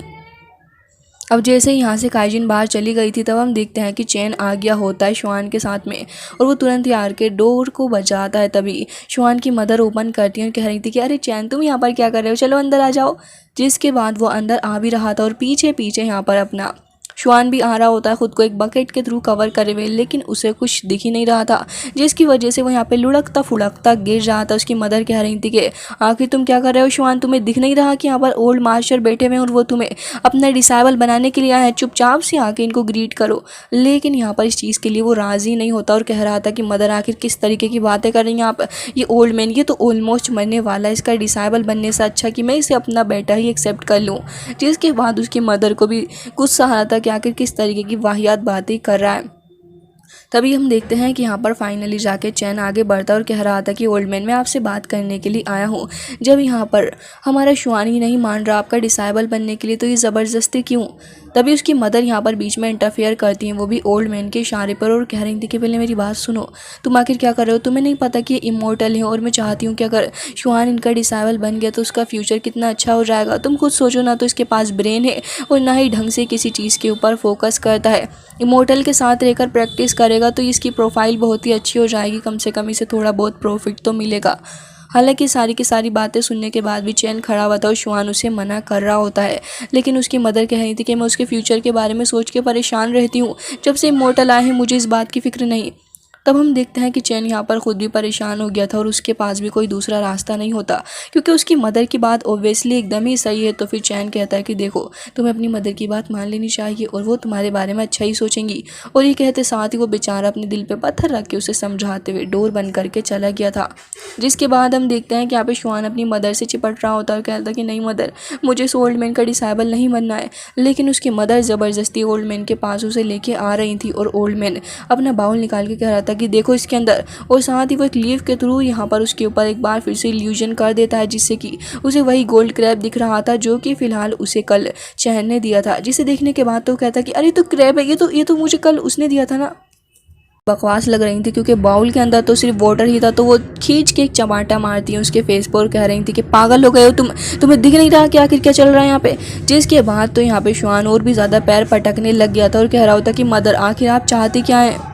अब जैसे ही यहाँ से काइजिन बाहर चली गई थी तब हम देखते हैं कि चैन आ गया होता है शुआन के साथ में और वो तुरंत ही आर के डोर को बजाता है। तभी शुआन की मदर ओपन करती है और कह रही थी कि अरे चैन तुम यहाँ पर क्या कर रहे हो, चलो अंदर आ जाओ। जिसके बाद वो अंदर आ भी रहा था और पीछे पीछे यहाँ पर अपना शुआन भी आ रहा होता है खुद को एक बकेट के थ्रू कवर करे हुए लेकिन उसे कुछ दिख ही नहीं रहा था जिसकी वजह से वो यहाँ पे लुढ़कता फुढ़कता गिर रहा था। उसकी मदर कह रही थी कि आखिर तुम क्या कर रहे हो शुआन, तुम्हें दिख नहीं रहा कि यहाँ पर ओल्ड मास्टर बैठे हुए हैं और वो तुम्हें अपना डिसाइबल बनाने के लिए आए हैं, चुपचाप से आके इनको ग्रीट करो। लेकिन यहाँ पर इस चीज़ के लिए वो राज़ी नहीं होता और कह रहा था कि मदर आखिर किस तरीके की बातें कर रही हैं आप, ये ओल्ड मैन ये तो ऑलमोस्ट मरने वाला है, इसका डिसाइबल बनने से अच्छा कि मैं इसे अपना बेटा ही एक्सेप्ट कर लूँ। जिसके बाद उसकी मदर को भी गुस्सा आ रहा था कि आखिर किस तरीके की वाहियात बातें कर रहा है। तभी हम देखते हैं कि यहाँ पर फाइनली जाके चैन आगे बढ़ता और कह रहा था कि ओल्ड मैन मैं आपसे बात करने के लिए आया हूँ। जब यहाँ पर हमारा शुआन ही नहीं मान रहा आपका डिसाइबल बनने के लिए तो ये ज़बरदस्ती क्यों। तभी उसकी मदर यहाँ पर बीच में इंटरफेयर करती हैं वो भी ओल्ड मैन के इशारे पर और कह रही थी कि पहले मेरी बात सुनो, तुम आखिर क्या कर रहे हो, तुम्हें नहीं पता कि ये इमोर्टल है और मैं चाहती हूँ कि अगर शुआन इनका डिसाइबल बन गया तो उसका फ्यूचर कितना अच्छा हो जाएगा। तुम खुद सोचो ना, तो इसके पास ब्रेन है और ना ही ढंग से किसी चीज़ के ऊपर फोकस करता है। इमोर्टल के साथ रहकर प्रैक्टिस करेगा तो इसकी प्रोफाइल बहुत ही अच्छी हो जाएगी, कम से कम इसे थोड़ा बहुत प्रॉफिट तो मिलेगा। हालांकि सारी की सारी बातें सुनने के बाद भी चैन खड़ा हुआ था और शुआन उसे मना कर रहा होता है लेकिन उसकी मदर कह रही थी कि मैं उसके फ्यूचर के बारे में सोच के परेशान रहती हूँ, जब से इमोर्टल आए हैं मुझे इस बात की फिक्र नहीं। तब हम देखते हैं कि चैन यहाँ पर खुद भी परेशान हो गया था और उसके पास भी कोई दूसरा रास्ता नहीं होता क्योंकि उसकी मदर की बात ओब्वियसली एकदम ही सही है। तो फिर चैन कहता है कि देखो तुम्हें अपनी मदर की बात मान लेनी चाहिए और वो तुम्हारे बारे में अच्छा ही सोचेंगी। और ये कहते साथ ही वो बेचारा अपने दिल पे पत्थर रख के उसे समझाते हुए डोर बंद करके चला गया था। जिसके बाद हम देखते हैं कि यहाँ पे शुआन अपनी मदर से चिपट रहा होता है और कहता है कि नहीं मदर, मुझे इस ओल्ड मैन का डिसाइबल नहीं बनना है। लेकिन उसकी मदर ज़बरदस्ती ओल्ड मैन के पास उसे लेके आ रही थी और ओल्ड मैन अपना बाउल निकाल के कह रहा था कि देखो इसके अंदर, और साथ ही वो एक लीफ के थ्रू यहाँ पर उसके ऊपर एक बार फिर से इल्यूजन कर देता है जिससे कि उसे वही गोल्ड क्रैब दिख रहा था जो कि फिलहाल उसे कल चैन ने दिया था। जिसे देखने के बाद तो कहता कि अरे तो क्रैब है, ये तो मुझे कल उसने दिया था ना। बकवास लग रही थी क्योंकि बाउल के अंदर तो सिर्फ वाटर ही था। तो वो खींच के एक चमाटा मारती है उसके फेस पर और कह रही थी कि पागल हो गए हो तुम, तुम्हें दिख नहीं रहा कि आखिर क्या चल रहा है यहाँ पे। जिसके बाद तो यहाँ पे शुआन और भी ज़्यादा पैर पटकने लग गया था और कह रहा होता कि मदर आखिर आप चाहती क्या है।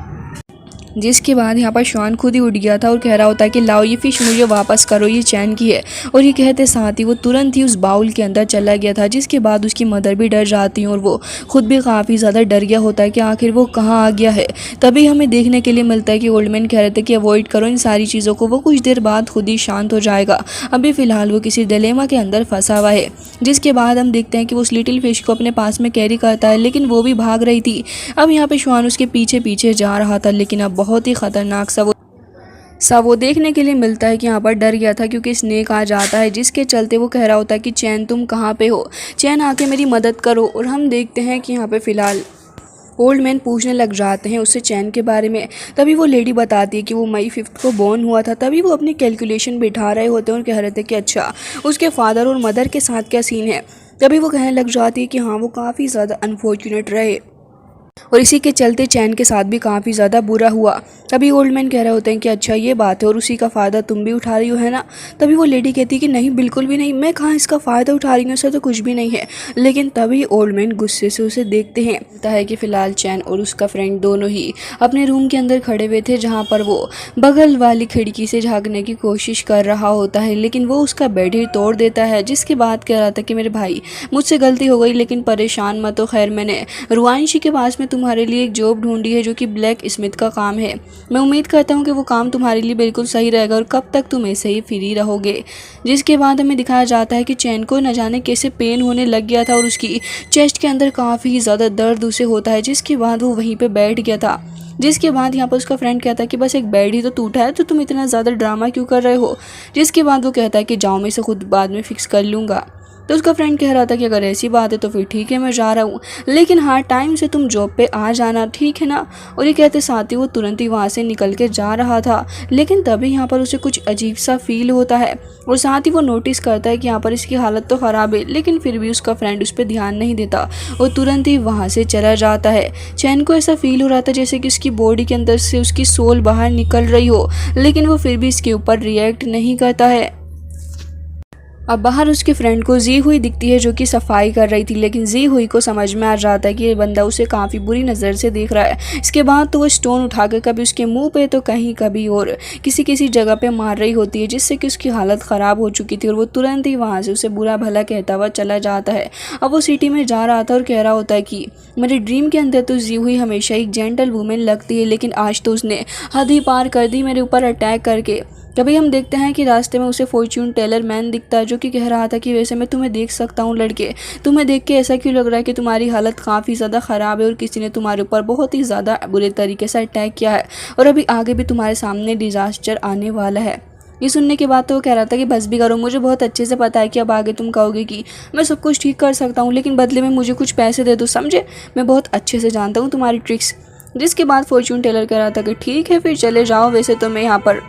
जिसके बाद यहाँ पर शुआन खुद ही उठ गया था और कह रहा होता है कि लाओ ये फ़िश मुझे वापस करो, ये चैन की है। और ये कहते साथ ही वो तुरंत ही उस बाउल के अंदर चला गया था। जिसके बाद उसकी मदर भी डर जाती है और वो खुद भी काफ़ी ज़्यादा डर गया होता है कि आखिर वो कहाँ आ गया है। तभी हमें देखने के लिए मिलता है कि ओल्ड मैन कह रहे थे कि अवॉइड करो इन सारी चीज़ों को, वो कुछ देर बाद खुद ही शांत हो जाएगा। अभी फ़िलहाल वो किसी डिलेमा के अंदर फंसा हुआ है। जिसके बाद हम देखते हैं कि वो उस लिटिल फिश को अपने पास में कैरी करता है लेकिन वो भी भाग रही थी। अब यहाँ पे शुआन उसके पीछे पीछे जा रहा था लेकिन अब बहुत ही ख़तरनाक सा वो देखने के लिए मिलता है कि यहाँ पर डर गया था क्योंकि स्नेक आ जाता है। जिसके चलते वो कह रहा होता है कि चैन तुम कहाँ पे हो, चैन आके मेरी मदद करो। और हम देखते हैं कि यहाँ पे फ़िलहाल ओल्ड मैन पूछने लग जाते हैं उससे चैन के बारे में। तभी वो लेडी बताती है कि वो मई 5 को बॉर्न हुआ था। तभी वो अपनी कैलकुलेशन बिठा रहे होते हैं और कह रहे थे कि अच्छा उसके फादर और मदर के साथ क्या सीन है। तभी वो कहने लग जाती है कि हाँ वो काफ़ी ज़्यादा अनफॉर्चुनेट रहे। और इसी के चलते चैन के साथ भी काफ़ी ज़्यादा बुरा हुआ। तभी ओल्ड मैन कह रहे होते हैं कि अच्छा ये बात है और उसी का फ़ायदा तुम भी उठा रही हो, है ना। तभी वो लेडी कहती है कि नहीं, बिल्कुल भी नहीं, मैं कहाँ इसका फ़ायदा उठा रही हूँ, ऐसा तो कुछ भी नहीं है। लेकिन तभी ओल्ड मैन गुस्से से उसे देखते हैं। लगता है कि फ़िलहाल चैन और उसका फ्रेंड दोनों ही अपने रूम के अंदर खड़े हुए थे, जहाँ पर वो बगल वाली खिड़की से झाँकने की कोशिश कर रहा होता है, लेकिन वो उसका बेड ही तोड़ देता है। जिसके बाद कह रहा था कि मेरे भाई, मुझसे गलती हो गई, लेकिन परेशान मत हो। खैर, मैंने रुआंशी के पास में तुम्हारे लिए एक जॉब ढूंढी है जो कि ब्लैक स्मिथ का काम है। मैं उम्मीद करता हूँ कि वो काम तुम्हारे लिए बिल्कुल सही रहेगा और कब तक तुम ऐसे ही फ्री रहोगे। जिसके बाद हमें दिखाया जाता है कि चैन को न जाने कैसे पेन होने लग गया था और उसकी चेस्ट के अंदर काफ़ी ज़्यादा दर्द उसे होता है। जिसके बाद वो वहीं पर बैठ गया था। जिसके बाद यहाँ पर उसका फ्रेंड कहता है कि बस एक बेड ही तो टूटा है, तो तुम इतना ज़्यादा ड्रामा क्यों कर रहे हो। जिसके बाद वो कहता है कि जाओ, मैं इसे खुद बाद में फिक्स कर लूँगा। तो उसका फ्रेंड कह रहा था कि अगर ऐसी बात है तो फिर ठीक है, मैं जा रहा हूँ, लेकिन हाँ, टाइम से तुम जॉब पे आ जाना, ठीक है ना। और ये कहते साथ ही वो तुरंत ही वहाँ से निकल के जा रहा था। लेकिन तभी यहाँ पर उसे कुछ अजीब सा फील होता है और साथ ही वो नोटिस करता है कि यहाँ पर इसकी हालत तो ख़राब है, लेकिन फिर भी उसका फ्रेंड उस पर ध्यान नहीं देता और तुरंत ही वहाँ से चला जाता है। चैन को ऐसा फील हो रहा था जैसे कि उसकी बॉडी के अंदर से उसकी सोल बाहर निकल रही हो, लेकिन वो फिर भी इसके ऊपर रिएक्ट नहीं करता है। अब बाहर उसके फ्रेंड को जी हुई दिखती है जो कि सफाई कर रही थी, लेकिन जी हुई को समझ में आ जाता है कि ये बंदा उसे काफ़ी बुरी नज़र से देख रहा है। इसके बाद तो वो स्टोन उठाकर कभी उसके मुंह पे तो कहीं कभी और किसी किसी जगह पे मार रही होती है, जिससे कि उसकी हालत ख़राब हो चुकी थी और वो तुरंत ही वहाँ से उसे बुरा भला कहता हुआ चला जाता है। अब वो सिटी में जा रहा था और कह रहा होता है कि मेरे ड्रीम के अंदर तो जी हुई हमेशा एक जेंटल वूमेन लगती है, लेकिन आज तो उसने हद ही पार कर दी मेरे ऊपर अटैक करके। तभी हम देखते हैं कि रास्ते में उसे फॉर्च्यून टेलर मैन दिखता है, जो कि कह रहा था कि वैसे मैं तुम्हें देख सकता हूँ लड़के, तुम्हें देख के ऐसा क्यों लग रहा है कि तुम्हारी हालत काफ़ी ज़्यादा ख़राब है और किसी ने तुम्हारे ऊपर बहुत ही ज़्यादा बुरे तरीके से अटैक किया है और अभी आगे भी तुम्हारे सामने डिज़ास्टर आने वाला है। ये सुनने के बाद तो वो कह रहा था कि बस भी करो, मुझे बहुत अच्छे से पता है कि अब आगे तुम कहोगे कि मैं सब कुछ ठीक कर सकता हूँ, लेकिन बदले में मुझे कुछ पैसे दे दो, समझे, मैं बहुत अच्छे से जानता हूँ तुम्हारी ट्रिक्स। जिसके बाद फॉर्च्यून टेलर कह रहा था कि ठीक है, फिर चले जाओ, वैसे तो मैं यहाँ पर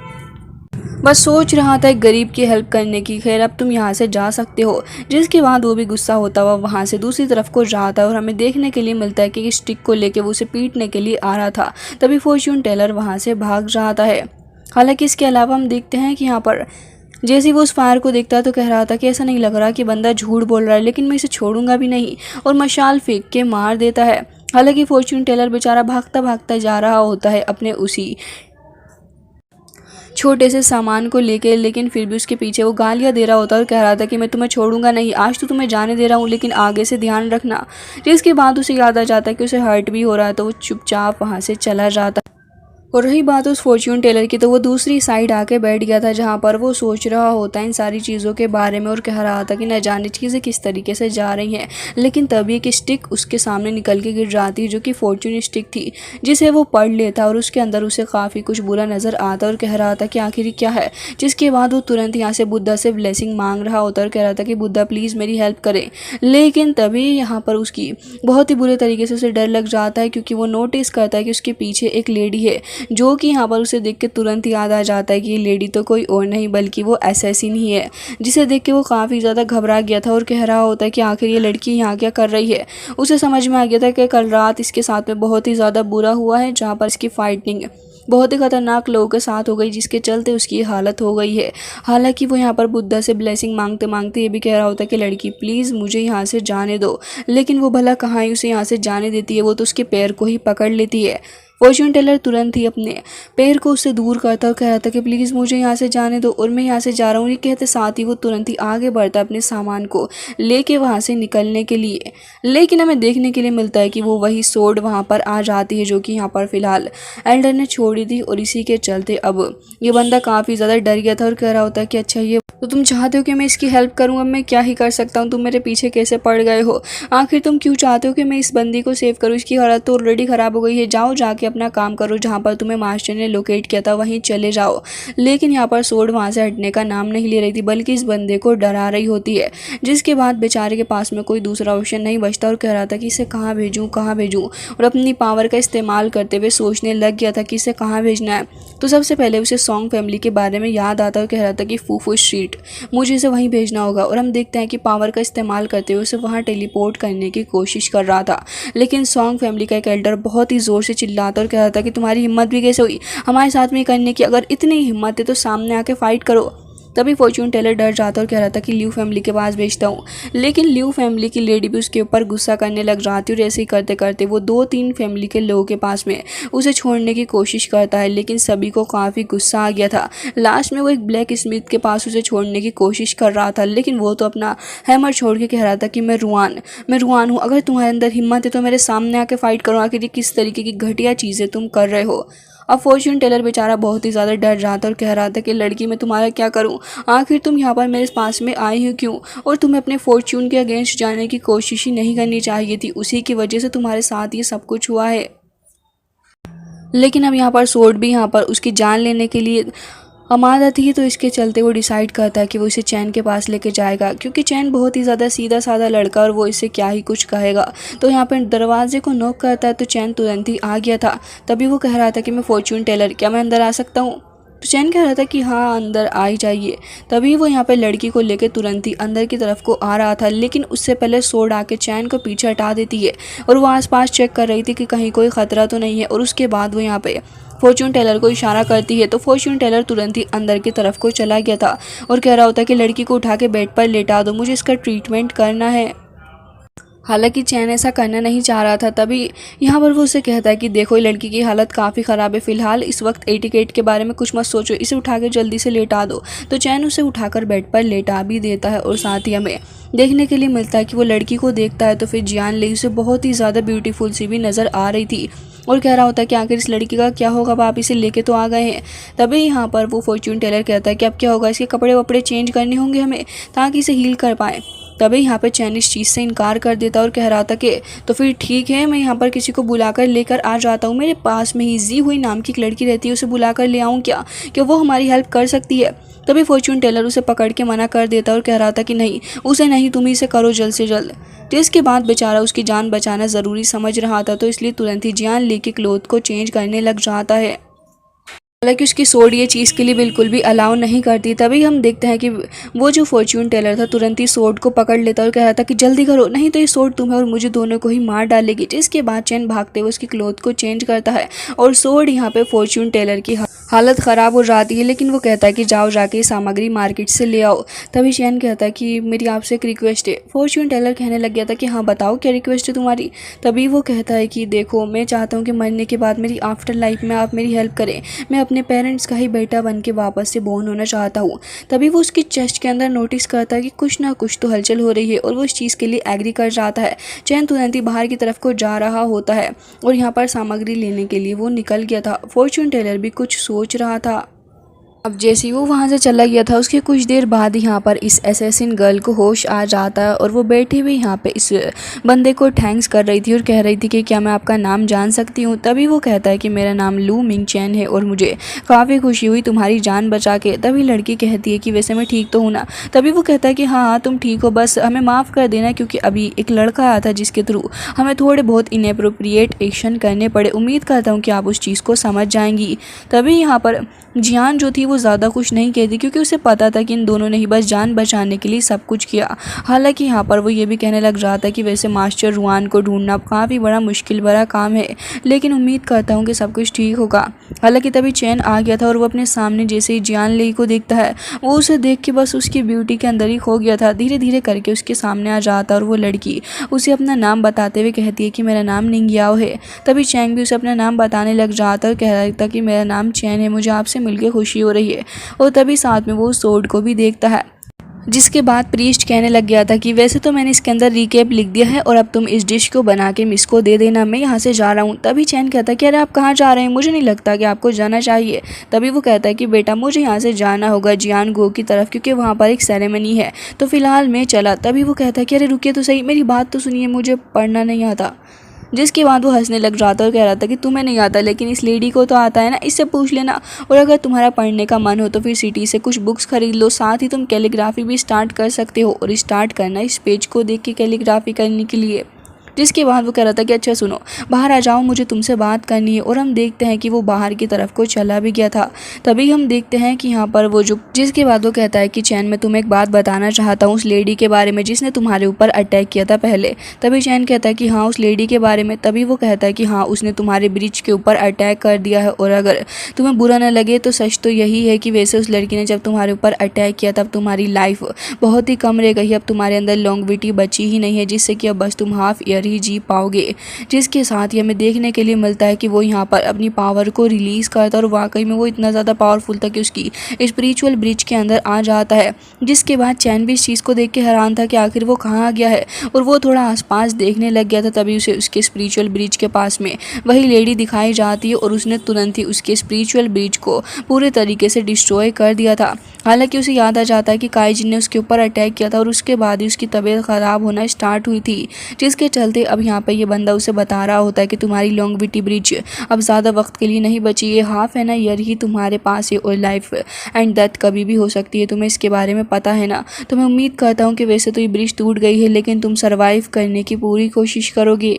बस सोच रहा था एक गरीब की हेल्प करने की, खैर अब तुम यहाँ से जा सकते हो। जिसके बाद वो भी गुस्सा होता हुआ वहाँ से दूसरी तरफ को जाता है और हमें देखने के लिए मिलता है कि इस स्टिक को लेके वो उसे पीटने के लिए आ रहा था। तभी फॉर्च्यून टेलर वहाँ से भाग जाता है। हालांकि इसके अलावा हम देखते हैं कि यहाँ पर जैसे ही वो उस फायर को देखता है तो कह रहा था कि ऐसा नहीं लग रहा कि बंदा झूठ बोल रहा है, लेकिन मैं इसे छोड़ूंगा भी नहीं, और मशाल फेंक के मार देता है। हालांकि फॉर्च्यून टेलर बेचारा भागता भागता जा रहा होता है अपने उसी छोटे से सामान को लेके, लेकिन फिर भी उसके पीछे वो गालियाँ दे रहा होता है और कह रहा था कि मैं तुम्हें छोड़ूंगा नहीं, आज तो तुम्हें जाने दे रहा हूँ, लेकिन आगे से ध्यान रखना। जिसके बाद उसे याद आ जाता है कि उसे हर्ट भी हो रहा है, तो वो चुपचाप वहाँ से चला जाता है। और रही बात उस फॉर्च्यून टेलर की, तो वो दूसरी साइड आके बैठ गया था, जहाँ पर वो सोच रहा होता है इन सारी चीज़ों के बारे में और कह रहा था कि न जाने चीज़ें किस तरीके से जा रही हैं। लेकिन तभी एक स्टिक उसके सामने निकल के गिर जाती है, जो कि फॉर्च्यून स्टिक थी, जिसे वो पढ़ लेता और उसके अंदर उसे काफ़ी कुछ बुरा नज़र आता और कह रहा था कि आखिर क्या है। जिसके बाद वो तुरंत यहाँ से बुद्धा से ब्लेसिंग मांग रहा होता और कह रहा था कि बुद्धा प्लीज़ मेरी हेल्प करें। लेकिन तभी यहाँ पर उसकी बहुत ही बुरे तरीके से उसे डर लग जाता है, क्योंकि वो नोटिस करता है कि उसके पीछे एक लेडी है, जो कि यहाँ पर उसे देख के तुरंत याद आ जाता है कि ये लेडी तो कोई और नहीं बल्कि वो असैसिन ही है। जिसे देख के वो काफ़ी ज़्यादा घबरा गया था और कह रहा होता है कि आखिर ये लड़की यहाँ क्या कर रही है। उसे समझ में आ गया था कि कल रात इसके साथ में बहुत ही ज़्यादा बुरा हुआ है, जहाँ पर इसकी फाइटिंग बहुत ही खतरनाक लोगों के साथ हो गई, जिसके चलते उसकी हालत हो गई है। हालांकि वो यहाँ पर बुद्धा से ब्लेसिंग मांगते मांगते ये भी कह रहा होता है कि लड़की प्लीज़ मुझे यहाँ से जाने दो, लेकिन वो भला कहाँ ही उसे यहाँ से जाने देती है, वो तो उसके पैर को ही पकड़ लेती है। फॉर्च्यून टेलर तुरंत ही अपने पैर को उससे दूर करता और कह रहा था कि प्लीज़ मुझे यहाँ से जाने दो और मैं यहाँ से जा रहा हूँ। ये कहते साथ ही वो तुरंत ही आगे बढ़ता अपने सामान को लेके वहाँ से निकलने के लिए। लेकिन हमें देखने के लिए मिलता है कि वो वही सोर्ड वहाँ पर आ जाती है, जो कि यहाँ पर फ़िलहाल एल्डर ने छोड़ी थी, और इसी के चलते अब ये बंदा काफ़ी ज़्यादा डर गया था और कह रहा होता है कि अच्छा ये तो तुम चाहते हो कि मैं इसकी हेल्प करूँ, अब मैं क्या ही कर सकता हूँ, तुम मेरे पीछे कैसे पड़ गए हो, आखिर तुम क्यों चाहते हो कि मैं इस बंदी को सेव करूँ, इसकी हालत तो ऑलरेडी ख़राब हो गई है, जाओ जाके अपना काम करो, जहाँ पर तुम्हें मास्टर ने लोकेट किया था वहीं चले जाओ। लेकिन यहाँ पर सोड वहाँ से हटने का नाम नहीं ले रही थी, बल्कि इस बंदे को डरा रही होती है, जिसके बाद बेचारे के पास में कोई दूसरा ऑप्शन नहीं बचता और कह रहा था कि इसे कहाँ भेजूँ कहाँ भेजूँ, और अपनी पावर का इस्तेमाल करते हुए सोचने लग गया था कि इसे कहाँ भेजना है। तो सबसे पहले उसे सॉन्ग फैमिली के बारे में याद आता और कह रहा था कि फूफू स्ट्रीट, मुझे इसे वहीं भेजना होगा। और हम देखते हैं कि पावर का इस्तेमाल करते हुए उसे वहाँ टेलीपोर्ट करने की कोशिश कर रहा था, लेकिन सॉन्ग फैमिली का एक एल्डर बहुत ही ज़ोर से चिल्लाता और कह रहा था कि तुम्हारी हिम्मत भी कैसे हुई हमारे साथ में करने की, अगर इतनी हिम्मत है तो सामने आके फाइट करो। तभी फॉर्च्यून टेलर डर जाता और कह रहा था कि ल्यू फैमिली के पास भेजता हूँ, लेकिन ल्यू फैमिली की लेडी भी उसके ऊपर गुस्सा करने लग जाती है और ऐसे ही करते करते वो 2-3 फैमिली के लोगों के पास में उसे छोड़ने की कोशिश करता है, लेकिन सभी को काफ़ी गुस्सा आ गया था। लास्ट में वो एक ब्लैक स्मिथ के पास उसे छोड़ने की कोशिश कर रहा था, लेकिन वो तो अपना हैमर छोड़ के कह रहा था कि मैं रुआन हूँ, अगर तुम्हारे अंदर हिम्मत है तो मेरे सामने आके फाइट करो, आखिर किस तरीके की घटिया चीज़ें तुम कर रहे हो। अब फॉर्च्यून टेलर बेचारा बहुत ही ज़्यादा डर जाता और कह रहा था कि लड़की मैं तुम्हारा क्या करूं, आखिर तुम यहाँ पर मेरे पास में आई हो क्यों, और तुम्हें अपने फॉर्च्यून के अगेंस्ट जाने की कोशिश ही नहीं करनी चाहिए थी, उसी की वजह से तुम्हारे साथ ये सब कुछ हुआ है। लेकिन अब यहाँ पर सोड भी यहाँ पर उसकी जान लेने के लिए अमाद आती है, तो इसके चलते वो डिसाइड करता है कि वो इसे चैन के पास लेके जाएगा, क्योंकि चैन बहुत ही ज़्यादा सीधा साधा लड़का और वो इसे क्या ही कुछ कहेगा। तो यहाँ पर दरवाजे को नॉक करता है, तो चैन तुरंत ही आ गया था। तभी वो कह रहा था कि मैं फॉर्च्यून टेलर, क्या मैं अंदर आ सकता हूँ। तो चैन कह रहा था कि हाँ अंदर आ ही जाइए। तभी वो यहाँ पे लड़की को लेकर तुरंत ही अंदर की तरफ को आ रहा था, लेकिन उससे पहले सोड आके चैन को पीछे हटा देती है और वो आसपास चेक कर रही थी कि कहीं कोई ख़तरा तो नहीं है। और उसके बाद वो यहाँ पे फॉर्च्यून टेलर को इशारा करती है, तो फॉर्च्यून टेलर तुरंत ही अंदर की तरफ को चला गया था और कह रहा होता है कि लड़की को उठा के बेड पर लेटा दो, मुझे इसका ट्रीटमेंट करना है। हालांकि चैन ऐसा करना नहीं चाह रहा था। तभी यहाँ पर वो उसे कहता है कि देखो ये लड़की की हालत काफ़ी ख़राब है, फिलहाल इस वक्त एटिकेट के बारे में कुछ मत सोचो, इसे उठा के जल्दी से लेटा दो। तो चैन उसे उठाकर बेड पर लेटा भी देता है और साथ ही हमें देखने के लिए मिलता है कि वो लड़की को देखता है तो फिर जियान ले उसे बहुत ही ज़्यादा ब्यूटीफुल सी भी नज़र आ रही थी और कह रहा होता है कि आखिर इस लड़की का क्या होगा, आप इसे लेके तो आ गए हैं। तभी यहाँ पर वो फॉर्च्यून टेलर कहता है कि अब क्या होगा, इसके कपड़े वपड़े चेंज करने होंगे हमें ताकि इसे हील कर पाए। तभी यहाँ पे चैन इस चीज़ से इनकार कर देता और कह रहा था कि तो फिर ठीक है, मैं यहाँ पर किसी को बुलाकर लेकर आ जाता हूँ, मेरे पास में ही जी हुई नाम की एक लड़की रहती है, उसे बुलाकर ले आऊँ क्या वो हमारी हेल्प कर सकती है। तभी फॉर्च्यून टेलर उसे पकड़ के मना कर देता और कह रहा था कि नहीं, उसे नहीं, तुम ही से करो जल्द से जल्द। तो इसके बाद बेचारा उसकी जान बचाना ज़रूरी समझ रहा था, तो इसलिए तुरंत ही जियान ली के क्लोथ को चेंज करने लग जाता है। हालांकि उसकी सोड ये चीज़ के लिए बिल्कुल भी अलाउ नहीं करती। तभी हम देखते हैं कि वो जो फॉर्च्यून टेलर था तुरंत ही सोड को पकड़ लेता और कह रहा था कि जल्दी करो, नहीं तो ये सोड तुम्हें और मुझे दोनों को ही मार डालेगी। जिसके बाद चैन भागते हुए उसकी क्लोथ को चेंज करता है और सोड यहाँ पे फॉर्च्यून टेलर की हालत ख़राब हो जाती है, लेकिन वो कहता है कि जाओ जाके सामग्री मार्केट से ले आओ। तभी चैन कहता है कि मेरी आपसे एक रिक्वेस्ट है। फॉर्च्यून टेलर कहने लग गया था कि हाँ बताओ क्या रिक्वेस्ट है तुम्हारी। तभी वो कहता है कि देखो, मैं चाहता हूँ कि मरने के बाद मेरी आफ्टर लाइफ में आप मेरी हेल्प करें, मैं अपने पेरेंट्स का ही बेटा बन के वापस से बोर्न होना चाहता हूँ। तभी वो उसकी चेस्ट के अंदर नोटिस करता है कि कुछ ना कुछ तो हलचल हो रही है और वो इस चीज़ के लिए एग्री कर जाता है। चैन तुरंत ही बाहर की तरफ को जा रहा होता है और यहाँ पर सामग्री लेने के लिए वो निकल गया था। फॉर्च्यून टेलर भी कुछ सोच रहा था। अब जैसे ही वो वहाँ से चला गया था, उसके कुछ देर बाद यहाँ पर इस असैसिन गर्ल को होश आ जाता है और वो बैठी हुई यहाँ पे इस बंदे को थैंक्स कर रही थी और कह रही थी कि क्या मैं आपका नाम जान सकती हूँ। तभी वो कहता है कि मेरा नाम लू मिंग चैन है और मुझे काफ़ी खुशी हुई तुम्हारी जान बचा के। तभी लड़की कहती है कि वैसे मैं ठीक तो हूँ ना। तभी वो कहता है कि हाँ तुम ठीक हो, बस हमें माफ़ कर देना क्योंकि अभी एक लड़का आया था जिसके थ्रू हमें थोड़े बहुत इनएप्रोप्रिएट एक्शन करने पड़े। उम्मीद करता हूँ कि आप उस चीज़ को समझ जाएंगी। तभी यहाँ पर जियान जो थी वो ज़्यादा कुछ नहीं कहती क्योंकि उसे पता था कि इन दोनों ने ही बस जान बचाने के लिए सब कुछ किया। हालांकि यहाँ पर वो ये भी कहने लग जाता है कि वैसे मास्टर रुआन को ढूंढना काफ़ी बड़ा मुश्किल भरा काम है, लेकिन उम्मीद करता हूँ कि सब कुछ ठीक होगा। हालांकि तभी चैन आ गया था और वो अपने सामने जैसे ही जियान ली को देखता है, वो उसे देख के बस उसकी ब्यूटी के अंदर ही खो गया था। धीरे धीरे करके उसके सामने आ जाता और वो लड़की उसे अपना नाम बताते हुए कहती है कि मेरा नाम निंगियाओ है। तभी चैन भी उसे अपना नाम बताने लग जाता और कह रहा था कि मेरा नाम चैन है, मुझे आपसे मिलकर खुशी हो रही है। और तभी साथ में वो सोड को भी देखता है। जिसके बाद प्रीस्ट कहने लग गया था कि वैसे तो मैंने इसके अंदर रिकेप लिख दिया है और अब तुम इस डिश को बना के मिस को दे देना, मैं यहाँ से जा रहा हूँ। तभी चैन कहता है कि अरे आप कहाँ जा रहे हैं, मुझे नहीं लगता कि आपको जाना चाहिए। तभी वो कहता है कि बेटा मुझे यहाँ से जाना होगा जियान गो की तरफ क्योंकि वहाँ पर एक सेरेमनी है, तो फिलहाल मैं चला। तभी वो कहता है कि अरे रुकिए तो सही, मेरी बात तो सुनिए, मुझे पढ़ना नहीं आता। जिसके बाद वो हंसने लग जाता और कह रहा था कि तुम्हें नहीं आता लेकिन इस लेडी को तो आता है ना, इससे पूछ लेना। और अगर तुम्हारा पढ़ने का मन हो तो फिर सिटी से कुछ बुक्स खरीद लो, साथ ही तुम कैलीग्राफी भी स्टार्ट कर सकते हो और स्टार्ट करना इस पेज को देख के कैलीग्राफी करने के लिए। जिसके बाद वो कह रहा था कि अच्छा सुनो, बाहर आ जाओ, मुझे तुमसे बात करनी है। और हम देखते हैं कि वो बाहर की तरफ को चला भी गया था। तभी हम देखते हैं कि यहाँ पर वो जो जिसके बाद वो कहता है कि चैन, मैं तुम्हें एक बात बताना चाहता हूँ उस लेडी के बारे में जिसने तुम्हारे ऊपर अटैक किया था पहले। तभी चैन कहता है कि हाँ उस लेडी के बारे में। तभी वो कहता है कि हाँ उसने तुम्हारे ब्रिज के ऊपर अटैक कर दिया है, और अगर तुम्हें बुरा न लगे तो सच तो यही है कि वैसे उस लड़की ने जब तुम्हारे ऊपर अटैक किया तब तुम्हारी लाइफ बहुत ही कम रह गई, अब तुम्हारे अंदर लॉन्गविटी बची ही नहीं है, जिससे कि अब बस तुम हाफ ईयर ही जी पाओगे। जिसके साथ ही हमें देखने के लिए मिलता है कि वो यहाँ पर अपनी पावर को रिलीज करता है और वाकई में वो इतना ज़्यादा पावरफुल था कि उसकी स्पिरिचुअल ब्रिज के अंदर आ जाता है। जिसके बाद चैन भी इस चीज़ को देख के हैरान था कि आखिर वो कहाँ गया है, और वो थोड़ा आसपास देखने लग गया था। तभी उसे उसके स्पिरिचुअल ब्रिज के पास में वही लेडी दिखाई जाती है और उसने तुरंत ही उसके स्पिरिचुअल ब्रिज को पूरे तरीके से डिस्ट्रॉय कर दिया था। हालांकि उसे याद आ जाता है कि काइजिन ने उसके ऊपर अटैक किया था और उसके बाद ही उसकी तबीयत ख़राब होना स्टार्ट हुई थी, जिसके चलते अब यहाँ पे ये बंदा उसे बता रहा होता है कि तुम्हारी लॉन्गविटी ब्रिज अब ज़्यादा वक्त के लिए नहीं बची है, हाफ एन ईयर ही तुम्हारे पास है और लाइफ एंड डेथ कभी भी हो सकती है, तुम्हें इसके बारे में पता है ना। तो मैं उम्मीद करता हूँ कि वैसे तो ये ब्रिज टूट गई है लेकिन तुम सर्वाइव करने की पूरी कोशिश करोगे।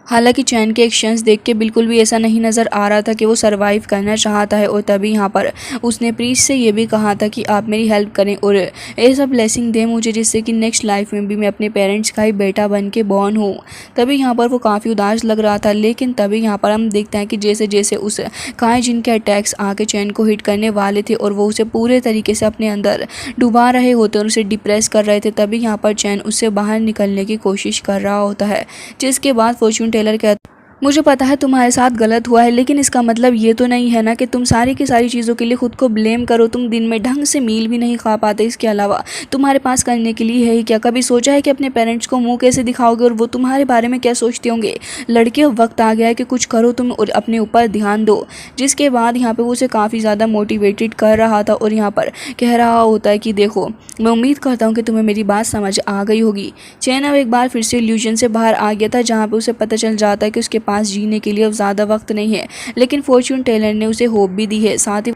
हालांकि चैन के एक्शंस देख के बिल्कुल भी ऐसा नहीं नज़र आ रहा था कि वो सरवाइव करना चाहता है। और तभी यहाँ पर उसने प्रीस्ट से ये भी कहा था कि आप मेरी हेल्प करें और ऐसा ब्लेसिंग दें मुझे जिससे कि नेक्स्ट लाइफ में भी मैं अपने पेरेंट्स का ही बेटा बन के बॉर्न हूँ। तभी यहाँ पर वो काफ़ी उदास लग रहा था। लेकिन तभी यहाँ पर हम देखते हैं कि जैसे जैसे उस काइजिन के अटैक्स आके चैन को हिट करने वाले थे और वो उसे पूरे तरीके से अपने अंदर डुबा रहे होते और उसे डिप्रेस कर रहे थे, तभी यहाँ पर चैन उससे बाहर निकलने की कोशिश कर रहा होता है। जिसके बाद फॉर्च्यून टेलर कहता, मुझे पता है तुम्हारे साथ गलत हुआ है लेकिन इसका मतलब ये तो नहीं है ना कि तुम सारी की सारी चीज़ों के लिए खुद को ब्लेम करो। तुम दिन में ढंग से मील भी नहीं खा पाते, इसके अलावा तुम्हारे पास करने के लिए है ही क्या? कभी सोचा है कि अपने पेरेंट्स को मुंह कैसे दिखाओगे और वो तुम्हारे बारे में क्या सोचते होंगे? लड़के, वक्त आ गया है कि कुछ करो तुम और अपने ऊपर ध्यान दो। जिसके बाद यहाँ पर वो उसे काफ़ी ज़्यादा मोटिवेटेड कर रहा था और यहाँ पर कह रहा होता है कि देखो, मैं उम्मीद करता हूँ कि तुम्हें मेरी बात समझ आ गई होगी। चैन अब एक बार फिर से इल्यूजन से बाहर आ गया था, जहाँ पर उसे पता चल जाता है कि उसके पास जीने के लिए अब ज़्यादा वक्त नहीं है। लेकिन फॉर्च्यून टेलर ने उसे होप भी दी है। साथ ही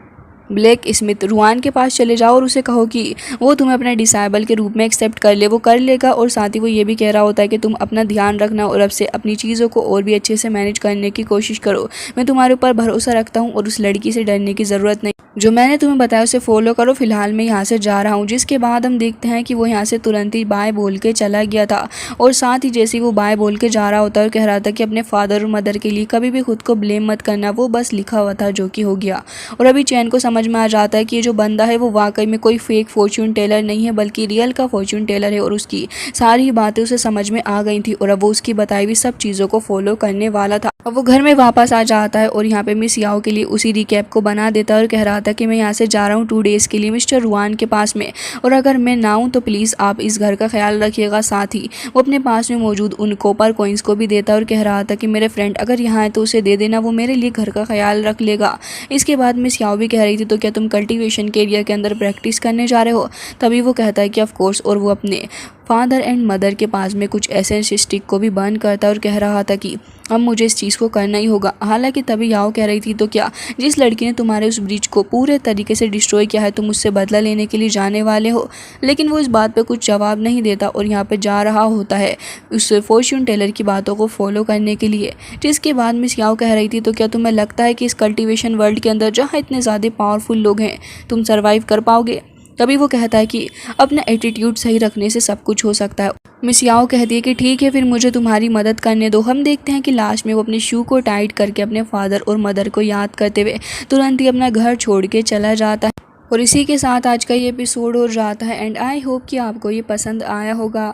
ब्लैक स्मिथ, रुआन के पास चले जाओ और उसे कहो कि वो तुम्हें अपना डिसेबल के रूप में एक्सेप्ट कर ले, वो कर लेगा। और साथ ही वो ये भी कह रहा होता है कि तुम अपना ध्यान रखना और अब से अपनी चीज़ों को और भी अच्छे से मैनेज करने की कोशिश करो। मैं तुम्हारे ऊपर भरोसा रखता हूँ और उस लड़की से डरने की ज़रूरत नहीं, जो मैंने तुम्हें बताया उसे फॉलो करो। फिलहाल मैं यहाँ से जा रहा हूँ। जिसके बाद हम देखते हैं कि वो यहाँ से तुरंत ही बाय बोल के चला गया था। और साथ ही जैसे ही वो बाय बोल के जा रहा होता है और कह रहा था कि अपने फादर और मदर के लिए कभी भी खुद को ब्लेम मत करना, वो बस लिखा हुआ था जो कि हो गया। और अभी चैन को समझ में आ जाता है कि ये जो बंदा है वो वाकई में कोई फेक फॉर्च्यून टेलर नहीं है बल्कि रियल का फॉर्च्यून टेलर है। और उसकी सारी बातें उसे समझ में आ गई थी और अब वो उसकी बताई हुई सब चीज़ों को फॉलो करने वाला था। अब वो घर में वापस आ जाता है और यहाँ पे मिस याओ के लिए उसी रिकैप को बना देता है और कह रहा था कि मैं यहाँ से जा रहा हूँ 2 डेज़ के लिए मिस्टर रुआन के पास में, और अगर मैं ना आऊँ तो प्लीज़ आप इस घर का ख्याल रखिएगा। साथ ही वो अपने पास में मौजूद उन कॉपर कॉइन्स को भी देता है और कह रहा था कि मेरे फ्रेंड अगर यहाँ है तो उसे दे देना, वो मेरे लिए घर का ख्याल रख लेगा। इसके बाद मिस याओ भी कह रही थी, तो क्या तुम कल्टीवेशन के एरिया के अंदर प्रैक्टिस करने जा रहे हो? तभी वो कहता है कि ऑफ कोर्स, और वो अपने फादर एंड मदर के पास में कुछ एसेंस स्टिक को भी बर्न करता है और कह रहा था कि अब मुझे इस चीज़ को करना ही होगा। हालांकि तभी याओ कह रही थी, तो क्या जिस लड़की ने तुम्हारे उस ब्रिज को पूरे तरीके से डिस्ट्रॉय किया है तुम उससे बदला लेने के लिए जाने वाले हो? लेकिन वो इस बात पे कुछ जवाब नहीं देता और यहाँ पे जा रहा होता है उस फॉर्च्यून टेलर की बातों को फॉलो करने के लिए। जिसके बाद मिस याओ कह रही थी, तो क्या तुम्हें लगता है कि इस कल्टीवेशन वर्ल्ड के अंदर जहाँ इतने ज़्यादा पावरफुल लोग हैं तुम सर्वाइव कर पाओगे? तभी वो कहता है कि अपना एटीट्यूड सही रखने से सब कुछ हो सकता है। मिस याओ कहती है कि ठीक है, फिर मुझे तुम्हारी मदद करने दो। हम देखते हैं कि लास्ट में वो अपने शू को टाइट करके अपने फादर और मदर को याद करते हुए तुरंत ही अपना घर छोड़ के चला जाता है। और इसी के साथ आज का ये एपिसोड हो जाता है एंड आई होप कि आपको ये पसंद आया होगा।